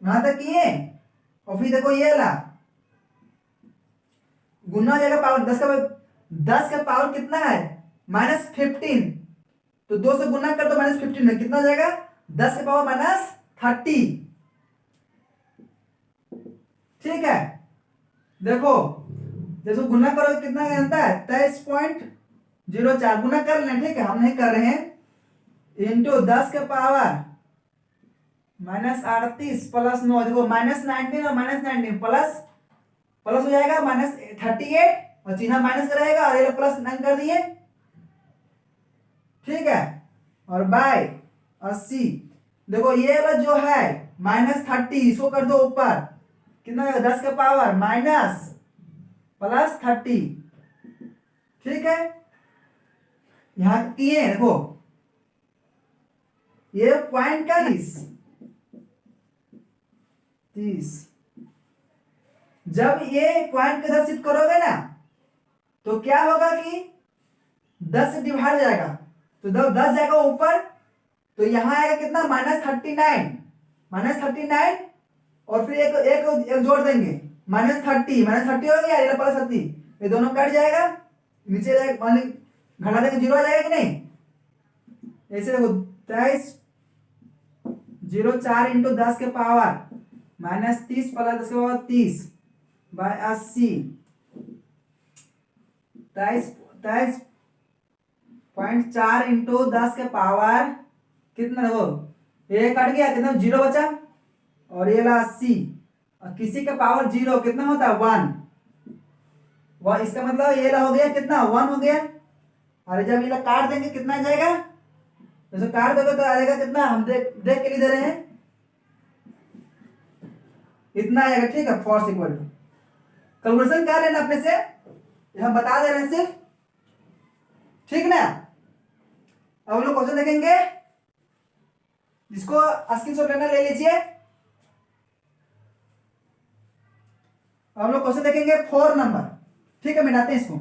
यहां तक किए। और फिर देखो ये ला गुना हो जाएगा पावर 10 का पावर कितना है -15, तो 2 से गुना कर दो -15 में कितना हो जाएगा 10 के पावर -30, ठीक है। देखो जैसे गुना करो कितना आता है 23.04 गुना कर लें, ठीक है हम नहीं कर रहे हैं, इंटू 10 के पावर -38 प्लस 9, देखो -19 और -19 प्लस प्लस हो जाएगा -38 और चिन्ह माइनस का रहेगा और ये प्लस 9 कर दिए, ठीक है। और बाय 80 देखो ये वाला जो है -30 इसको कर दो ऊपर कितना होगा 10 के पावर माइनस प्लस 30, ठीक है। यहां किए देखो ये पॉइंट का 30 जब ये पॉइंट के 10 शिफ्ट करोगे ना तो क्या होगा कि 10 से डिवाइड हो जाएगा, तो जब 10 जाएगा ऊपर तो यहां आएगा कितना -39 और फिर एक जोड़ देंगे -30 हो गया ये प्लस 30, ये दोनों कट जाएगा नीचे जाएगा घटा देंगे 0 आ जाएगा कि नहीं। ऐसे देखो 23.04 इंटू 10 के पावर -30 प्लस 10 के पावर 30 बाय 80 23.4 इंटू 10 के पावर कितना देखो ये कट गया कितना 0 बचा और ये ला 80 और किसी का पावर 0 कितना होता है 1 वह इसका मतलब ये ला हो गया कितना 1 हो गया। और जब ये काट देंगे कितना आ जाएगा, जैसे काट दोगे तो आ जाएगा कितना, हम देख के लिए दे रहे हैं इतना आएगा, ठीक है। फोर्स इक्वल टू कैलकुलेशन कर लेना अपने से, हम बता दे रहे हैं सिर्फ, ठीक ना। अब हम लोग क्वेश्चन देखेंगे जिसको स्क्रीनशॉट लेना ले लीजिए। हम लोग क्वेश्चन देखेंगे 4 नंबर, ठीक है। मिटाते हैं इसको,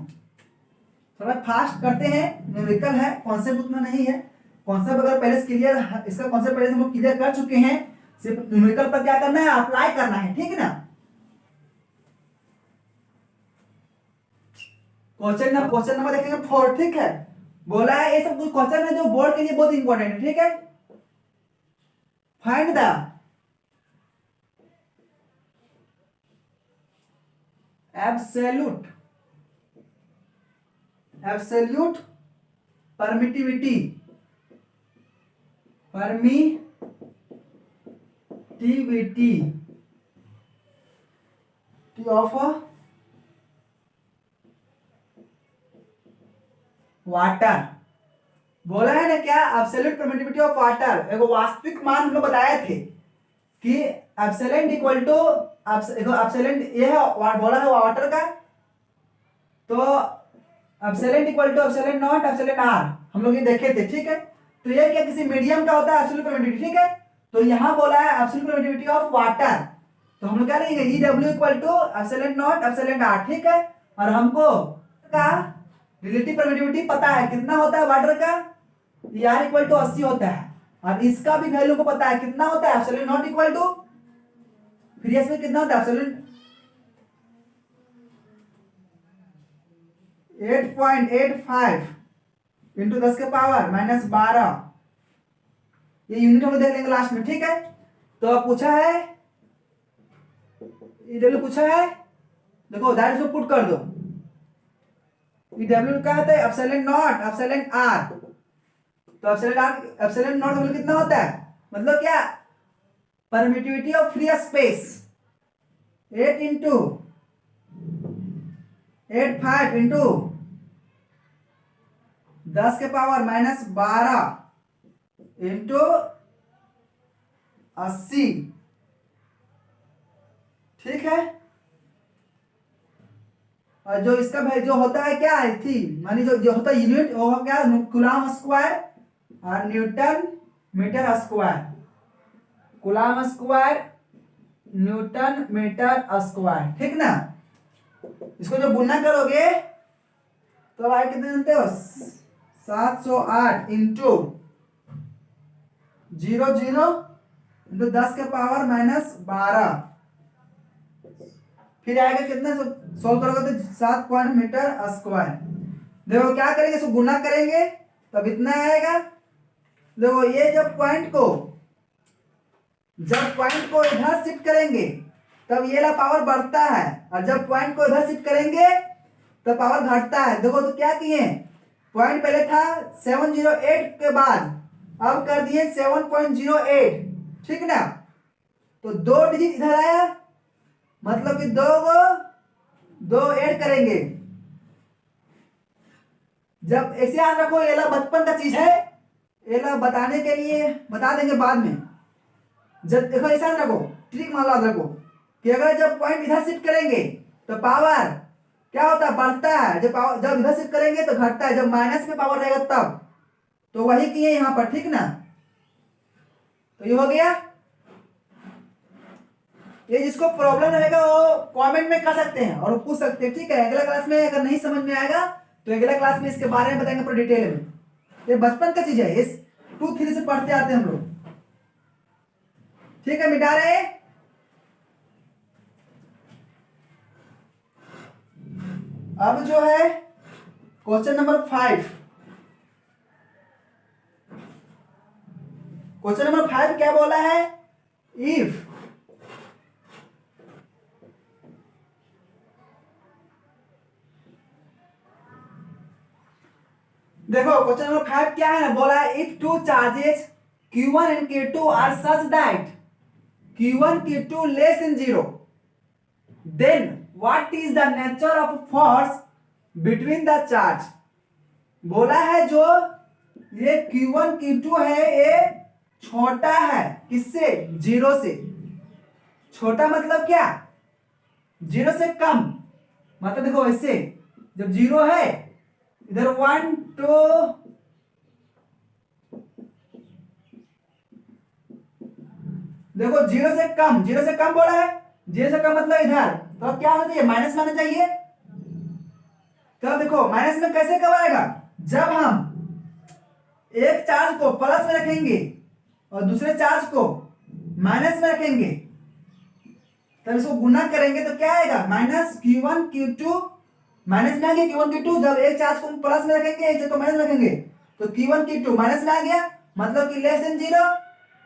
थोड़ा फास्ट करते हैं, न्यूमेरिकल है कॉन्सेप्ट उतना नहीं है। कॉन्सेप्ट अगर पहले क्लियर, इसका कॉन्सेप्ट पहले हम लोग क्लियर कर चुके हैं, सिर्फ न्यूमेरिकल पर क्या करना है अप्लाई करना है, ठीक है ना। क्वेश्चन नंबर देखेंगे 4, ठीक है। बोला है ये सब कुछ क्वेश्चन है जो बोर्ड के लिए बहुत इंपॉर्टेंट है, ठीक है। Find the absolute permittivity of water. बोला है ना क्या एब्सोल्यूट परमिटिविटी ऑफ वाटर, एक वास्तविक मान हम लोग बताए थे कि एब्सोल्यूट इक्वल टू एब्सोल्यूट ये है बोला है वाटर का, तो absolute equal to absolute naught absolute R हम लोग ये देखे थे, ठीक है। तो ये क्या किसी मीडियम का होता है एब्सोल्यूट परमिटिविटी, ठीक है। तो यहां बोला है एब्सोल्यूट परमिटिविटी ऑफ वाटर, तो हम लोग क्या लिखेंगे EW equal to absolute naught absolute R, ठीक है। और हमको का रिलेटिव परमिटिविटी पता है कितना होता है वाटर का, ER इक्वल टू 80 होता है, और इसका भी वैल्यू को पता है कितना होता है एब्सोल्यूट नॉट इक्वल टू, फिर इसमें कितना होता है एब्सोल्यूट 8.85 इंटू 10 के पावर -12, ये यूनिट हम लोग देख लेंगे लास्ट में, ठीक है। तो अब पूछा है EW पूछा है, देखो दैट इसको पुट कर दो। EW क्या होता है? Epsilon naught epsilon R. तो एप्सिलॉन नॉट वैल्यू कितना होता है? मतलब क्या? Permittivity of free space 8 into 8 into 10 के पावर -12 इंटू 80। ठीक है। और जो इसका भाई जो होता है क्या है थी मानी जो होता है यूनिट वो क्या? कूलम स्क्वायर और newton metre square. Coulomb square newton metre square. ठीक ना? इसको जो गुना करोगे तो आए कितने जानते हो? 708 इंटू 00 इंटू 10 के पावर -12। फिर आएगा कितना? सोल्व करोगे तो 7 पॉइंट मीटर स्क्वायर। देखो क्या करेंगे? इसको गुना करेंगे तब इतना आएगा। देखो ये जब पॉइंट को इधर शिफ्ट करेंगे तब ये ला पावर बढ़ता है, और जब पॉइंट को इधर शिफ्ट करेंगे तो पावर घटता है। देखो तो क्या किए? पॉइंट पहले था 708 के बाद, अब कर दिए 7.08। ठीक ना? तो 2 डिजिट इधर आया, मतलब कि दो ऐड करेंगे। जब ऐसे याद रखो, ये ला बचपन का चीज है, ये ला बताने के लिए बता देंगे बाद में। जब देखो ऐसा रखो, ट्रिक मान लो रखो कि अगर जब पॉइंट इधर शिफ्ट करेंगे तो पावर क्या होता है? बढ़ता है। जब इधर शिफ्ट करेंगे तो घटता है, जब माइनस में पावर रहेगा तब। तो वही किए यहां पर। ठीक ना? तो ये हो गया। ये जिसको प्रॉब्लम रहेगा वो कमेंट में कर सकते हैं और पूछ सकते हैं। ठीक है? अगला क्लास में अगर नहीं समझ में आएगा तो अगला क्लास में इसके बारे में बताएंगे पूरा डिटेल में। ये बचपन का चीज है, इस 2-3 से पढ़ते आते हैं हम लोग। ठीक है? मिटा रहे हैं। अब जो है क्वेश्चन नंबर 5। क्वेश्चन नंबर 5 क्या बोला है? इफ देखो क्वेश्चन नंबर 5 क्या है ना? बोला है if two charges Q1 and Q2 are such that Q1 Q2 less than 0, then what is the nature of force between the charge? बोला है जो ये Q1 Q2 है ये छोटा है किससे? 0 से। छोटा मतलब क्या? 0 से कम। मतलब देखो ऐसे जब 0 है इधर 1 2 देखो 0 से कम बोला है। 0 से कम मतलब इधर, तो अब क्या होना चाहिए? माइनस में आना चाहिए। तो देखो माइनस में कैसे कब आएगा? जब हम एक चार्ज को प्लस में रखेंगे और दूसरे चार्ज को माइनस में रखेंगे, तब इसको गुना करेंगे तो क्या आएगा? -Q1 Q2 माइनस में आ गया। Q1 Q2 जब एक चार्ज को प्लस में रखेंगे एक चार्ज को माइनस में रखेंगे तो Q1 Q2 माइनस में आ गया, मतलब कि लेस देन 0।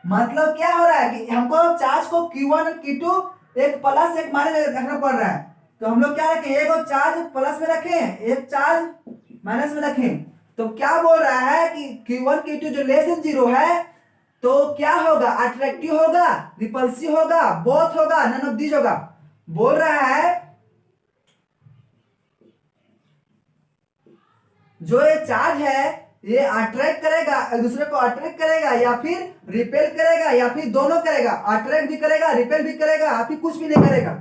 मतलब क्या हो रहा है कि हमको चार्ज को Q1 और Q2 एक प्लस एक माइनस में रखना पड़ रहा है। तो हम लोग क्या रखें? एक और चार्ज प्लस में रखें, एक चार्ज माइनस में रखें। तो क्या बोल रहा है कि Q1 Q2 जो लेस देन 0 है तो क्या होगा? अट्रैक्टिव होगा, रिपल्सिव होगा, बोथ होगा, नन ऑफ दीज होगा। बोल रहा है जो ये चार्ज है ये अट्रैक्ट करेगा, एक दूसरे को अट्रैक्ट करेगा या फिर रिपेल करेगा या फिर दोनों करेगा। अट्रैक्ट भी करेगा, रिपेल भी करेगा या फिर कुछ भी नहीं करेगा।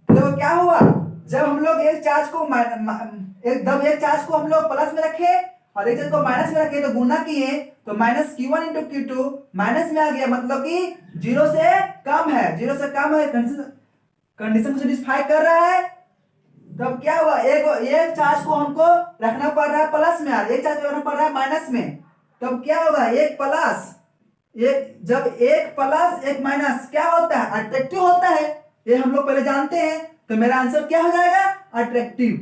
तो क्या हुआ? जब हम लोग एक चार्ज को हम लोग प्लस में रखे और एक चार्ज को माइनस में रखे तो गुना किए तो -Q1 इंटू Q2 माइनस में आ गया, मतलब कि 0 से कम है। 0 से कम है, कंडीशन को सेटिस्फाई कर रहा है। तब क्या हुआ? एक चार्ज को हमको रखना पड़ रहा है प्लस में और एक चार्ज को रखना पड़ रहा है माइनस में। तब क्या होगा? जब एक प्लस एक माइनस क्या होता है? अट्रैक्टिव होता है। ये हम लोग पहले जानते हैं। तो मेरा आंसर क्या हो जाएगा? अट्रैक्टिव।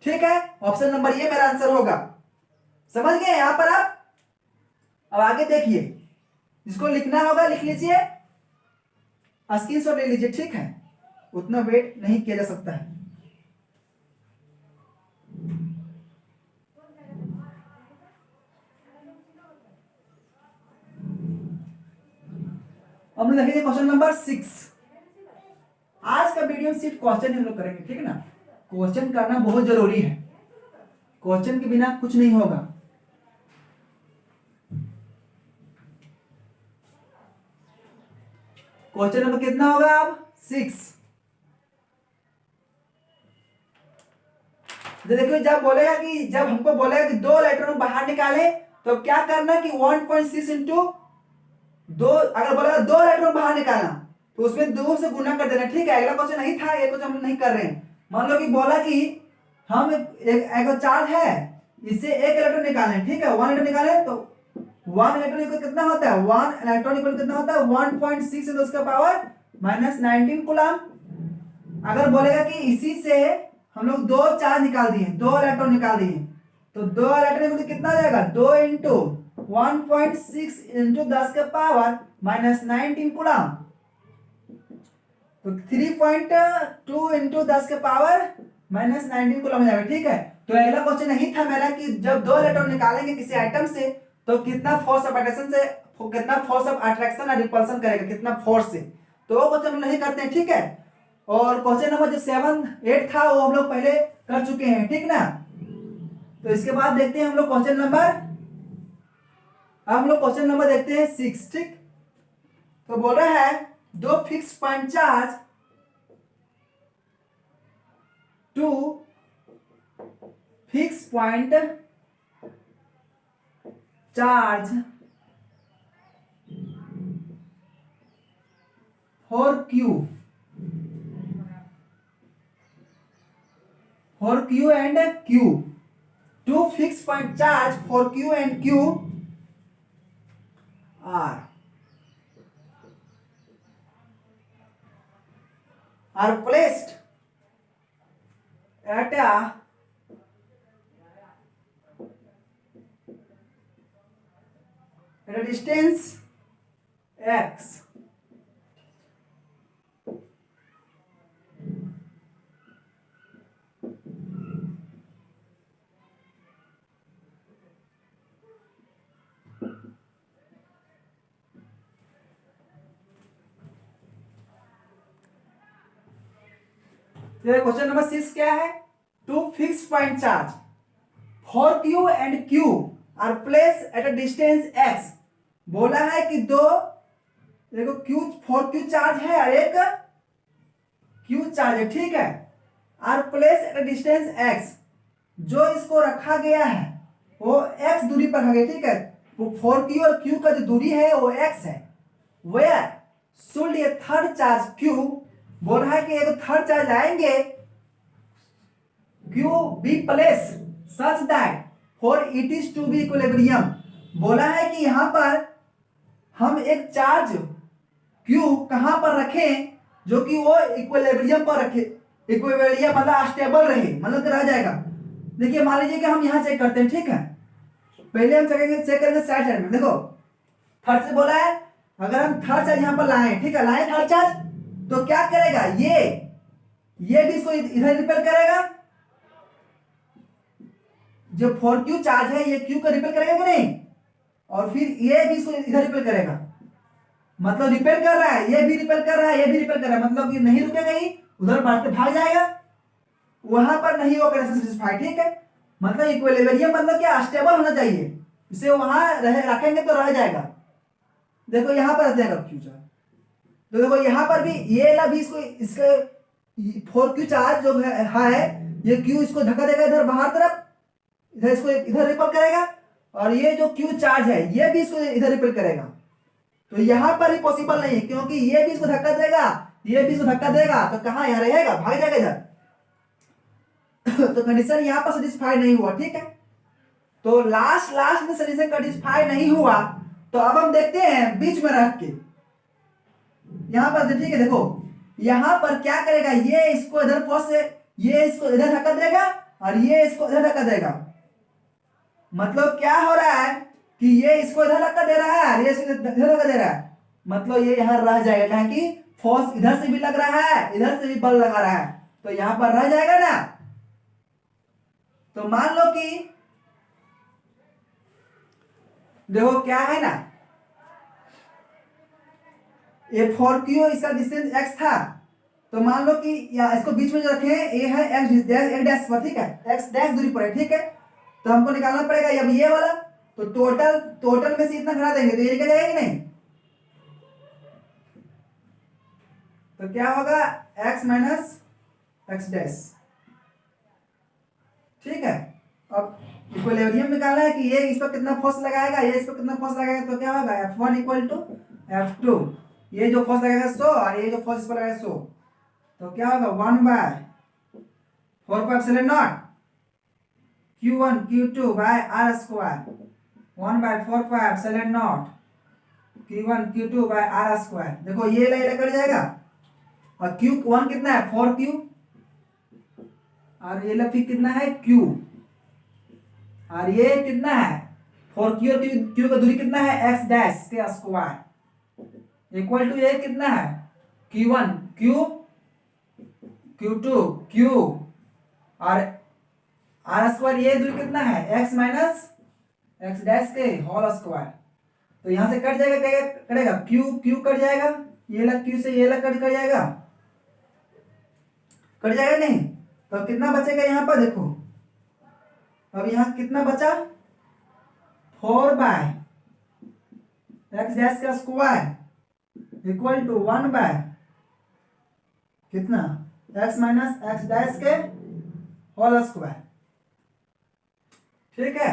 ठीक है? ऑप्शन नंबर ये मेरा आंसर होगा। समझ गए यहां पर आप? अब आगे देखिए, जिसको लिखना होगा लिख लीजिए, स्क्रीनशॉट ले लीजिए। ठीक है? उतना वेट नहीं किया जा सकता है। अब हम देखेंगे क्वेश्चन नंबर 6। आज का वीडियो में सिर्फ क्वेश्चन हम लोग करेंगे, ठीक है ना। क्वेश्चन करना बहुत जरूरी है, क्वेश्चन के बिना कुछ नहीं होगा। क्वेश्चन नंबर कितना होगा अब? 6। देखिए जब हमको बोलेगा कि 2 इलेक्ट्रॉन बाहर निकाले तो क्या करना कि 1.6 इंटू 2, अगर बोलेगा 2 इलेक्ट्रॉन बाहर निकालना तो उसमें 2 से गुना कर देना, ठीक है। अगला क्वेश्चन नहीं था, ये क्वेश्चन हम नहीं कर रहे हैं। मान लो कि बोला कि हम एक चार्ज है, इससे 1 इलेक्ट्रॉन निकालें, ठीक है। 1 इलेक्ट्रॉन निकाले तो 1 इलेक्ट्रॉन इक्वल कितना होता है? 1 इलेक्ट्रॉन इक्वल कितना होता है? 1.6 into उसका पावर -19 कूलम। अगर बोलेगा कि इसी से हम लोग 2 चार्ज निकाल दिए, 2 इलेक्ट्रॉन निकाल दिए, तो 2 इलेक्ट्रॉन इक्वल कितना जाएगा? 2 इंटू 1.6 इंटू 10 के पावर -19 कूलम, तो 3.2 इंटू 10 के पावर -19 कूलम हो जाएगा, ठीक है। तो अगला क्वेश्चन नहीं था मेरा कि जब 2 इलेक्ट्रॉन निकालेंगे किसी आइटम से तो कितना फोर्स ऑफ अट्रैक्शन से, कितना फोर्स ऑफ अट्रैक्शन और रिपल्शन करेगा, कितना फोर्स से, तो वो क्वेश्चन हम नहीं करते हैं, ठीक है। और क्वेश्चन नंबर जो 7, 8 था वो हम लोग पहले कर चुके हैं, ठीक ना। तो इसके बाद देखते हैं हम लोग क्वेश्चन नंबर, अब हम लोग क्वेश्चन नंबर देखते हैं 6, ठीक। तो बोल रहा है 2 fix point charge two fix point charge four Q and Q, 2 fixed point charge for Q and Q are placed at a distance x. Question number 6 क्या है? 2 fix point charge four Q and Q are place at a distance x। बोला है कि देखो Q चार्ज है और एक Q चार्ज है, ठीक है। Are place at a distance x, जो इसको रखा गया है वो x दूरी पर है, ठीक है। फॉर Q और Q का जो दूरी है वो x है। Where should a third charge Q, बोल रहा है कि एक थर्ड चार्ज लाएंगे Q be placed such that for it is to be equilibrium. बोला है कि यहां पर हम एक चार्ज Q कहां पर रखें जो कि वो इक्विलिब्रियम पर रखे, इक्विलिब्रियम मतलब स्टेबल रहे, मतलब रह जाएगा। देखिए मान लीजिए कि हम यहां चेक करते हैं, ठीक है। पहले हम चेक करेंगे साइड में। देखो थर्ड से बोला है अगर हम थर्ड चार्ज यहां पर लाएं, ठीक है, लाएं थर्ड चार्ज तो क्या करेगा, ये भी इसको इधर रिपेल करेगा। जो 4Q चार्ज है ये Q को रिपेल करेगा कि नहीं, और फिर ये भी इसको इधर रिपेल करेगा, मतलब रिपेल कर रहा है, ये भी रिपेल कर रहा है, ये भी रिपेल कर रहा है, मतलब ये नहीं रुकेगा, ही उधर बढ़ते भाग जाएगा, वहां पर नहीं होगा सेटिस्फाई, ठीक है। मतलब इक्विलिब्रियम मतलब क्या, स्टेबल होना चाहिए, इसे वहां रखेंगे तो रह जाएगा। देखो यहां पर रह जाएगा Q चार्ज, तो देखो यहां पर भी ये ला भी इसके 4Q चार्ज जो है ये Q इसको धक्का देगा इधर बाहर तरफ, इधर इसको इधर रिपेल करेगा, और ये जो Q चार्ज है ये भी इसको इधर रिपेल करेगा। तो यहां पर ही पॉसिबल नहीं है क्योंकि ये भी इसको धक्का देगा, ये भी इसको धक्का देगा, तो कहां यहां रहेगा, भाग जाएगा इधर। तो कंडीशन यहां पर सेटिस्फाई नहीं हुआ, ठीक है। तो लास्ट में कंडीशन सेटिस्फाई नहीं हुआ, तो अब हम देखते हैं बीच में रख के यहां पर, ठीक है। देखो यहां पर क्या करेगा, ये इसको इधर फोर्स से, ये इसको इधर धक्का देगा और ये इसको इधर धक्का देगा। मतलब क्या हो रहा है कि ये इसको इधर धक्का दे रहा है और ये इसको इधर धक्का दे रहा है, मतलब ये यहां रह जाएगा, कहें कि फोर्स इधर से भी लग रहा है, इधर से भी बल लगा रहा है, तो यहां पर रह जाएगा ना। तो मान लो कि देखो क्या है ना, ये 4Q इसका डिस्टेंस x था, तो मान लो कि या इसको बीच में जो रखे हैं ये है x डैश पर, ठीक है, x डैश दूरी पर है, ठीक है। तो हमको निकालना पड़ेगा अब ये वाला, तो टोटल में से इतना घटा देंगे तो ये निकल जाएगा कि नहीं। तो क्या होगा x माइनस एक्स डैश, ठीक है। अब इक्विलिब्रियम निकालना है कि ये इस पर कितना फोर्स लगाएगा, ये इस पर कितना फोर्स लगाएगा, तो क्या होगा F1 इक्वल टू F2, ये जो फोर्स लगेगा 100 और ये जो फोर्स इस पर लगेगा 100, तो क्या होगा 1/4π0 Q1 Q2 by R square, 1/4π0 Q1 Q2 by R square. देखो ये ले कट जाएगा, और Q1 कितना है 4Q, और ये फिर कितना है Q, और ये कितना है 4Q, और Q का दूरी कितना है x डैश के स्क्वायर, इक्वल टू ये कितना है Q1 Q, Q2 Q, और R स्क्वायर ये दूरी कितना है x माइनस एक्स डैश के होल स्क्वायर। तो यहां से कट जाएगा, क्या कटेगा Q कट जाएगा, ये लग Q से ये लग कट जाएगा, कट जाएगा नहीं। तो कितना बचेगा यहाँ पर देखो, अब यहाँ कितना बचा 4 बाय एक्स डैश का स्क्वायर इक्वल टू 1 बाय कितना x माइनस एक्स डैश के होल स्क्वायर, ठीक है।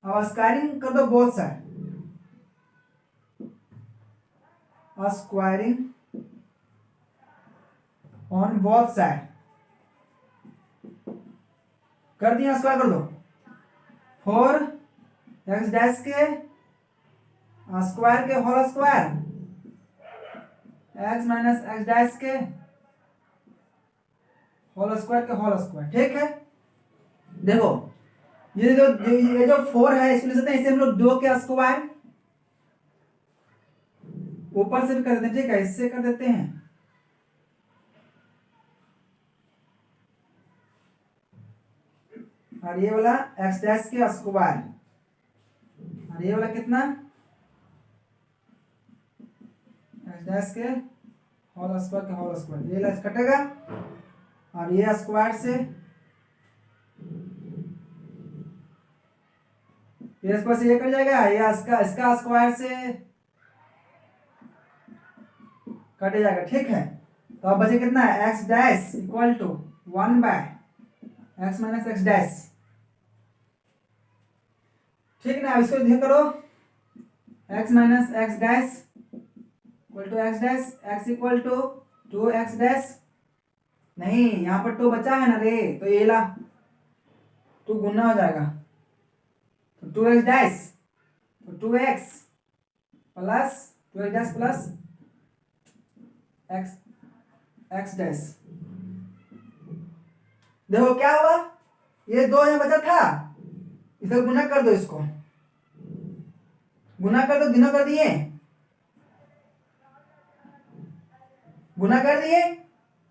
अब स्क्वायरिंग कर दो both side, squaring on both side कर दिया, स्क्वायर कर दो 4 एक्स डैश के स्क्वायर के whole square x minus x dash के होल स्क्वायर के होल स्क्वायर, ठीक है। देखो ये जो 4 है इसको ले सकते हैं, इसे हम लोग 2 के स्क्वायर ऊपर से भी कर देते हैं, ठीक है, इससे कर देते हैं। और ये वाला एक्स डैश के स्क्वायर, और ये वाला कितना एक्स डैश के होल स्क्वायर के होल स्क्वायर, ये वाला कटेगा, और ये स्क्वायर से ये स्क्वायर से ये कट जाएगा, ये इसका स्क्वायर से कट जाएगा, ठीक है। तो अब बचे कितना है x dash equal to 1 by x minus x dash, ठीक है ना। अब इसको ध्यान करो, x minus x dash equal to x dash, x equal to 2x dash, नहीं यहाँ पर 2 बचा है ना रे, तो ये ला 2 गुना हो जाएगा, तो 2x डैश, तो 2x plus 2x dash plus x dash. देखो क्या हुआ, ये 2 यहाँ बचा था, इसे गुना कर दो, इसको गुना कर दो, गुना कर दिए, गुना कर दिए,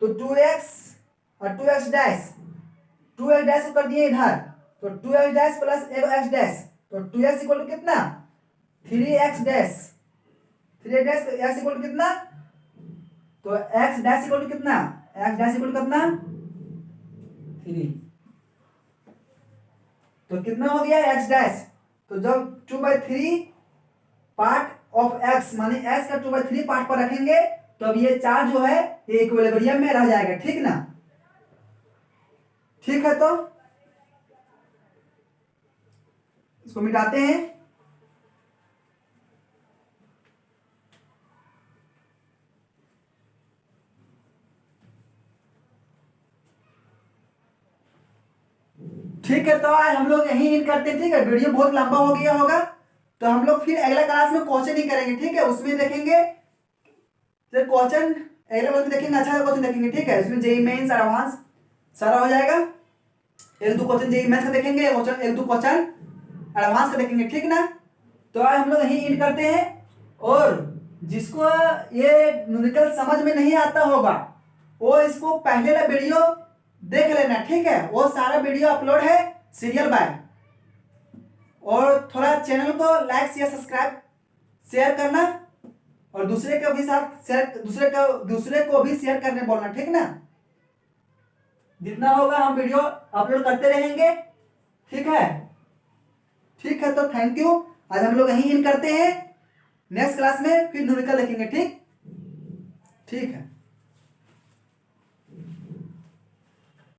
तो 2x और 2x डैश, 2x डैश को कर दिए इधर, तो 2x dash plus x dash, तो 2x इक्वल टू कितना 3x dash, 3x dash x equal to कितना, तो x डैश इक्वल टू कितना, x डैश इक्वल टू कितना 3, तो कितना हो गया x डैश। तो जब 2/3 पार्ट ऑफ x माने x का 2/3 पार्ट पर रखेंगे, तो अब ये चार्ज जो है ये इक्विलिब्रियम में रह जाएगा, ठीक ना, ठीक है। तो इसको मिटाते हैं, ठीक है। तो आज हम लोग यही इन करते हैं, ठीक है। वीडियो बहुत लंबा हो गया होगा, तो हम लोग फिर अगला क्लास में क्वेश्चन ही करेंगे, ठीक है। उसमें देखेंगे क्वेश्चन, अगले क्लास में देखेंगे, अच्छा क्वेश्चन देखेंगे, ठीक है। इसमें जेईई मेंस एडवांस सारा हो जाएगा, 1-2 क्वेश्चन जेईई मेंस का देखेंगे, 1-2 क्वेश्चन एडवांस का देखेंगे, ठीक ना। तो आज हम लोग यहीं इन करते हैं। और जिसको ये न्यूमेरिकल समझ में नहीं आता होगा वो इसको पहले वाला वीडियो देख लेना, ठीक है। वो सारा वीडियो अपलोड है सीरियल बाय। और थोड़ा चैनल को लाइक या सब्सक्राइब शेयर करना, और दूसरे को भी साथ शेयर, दूसरे को भी शेयर करने बोलना, ठीक ना। जितना होगा हम वीडियो अपलोड करते रहेंगे, ठीक है। ठीक है, तो थैंक यू। आज हम लोग यहीं इन करते हैं। नेक्स्ट क्लास में फिर न्यूमेरिकल देखेंगे, ठीक। ठीक है।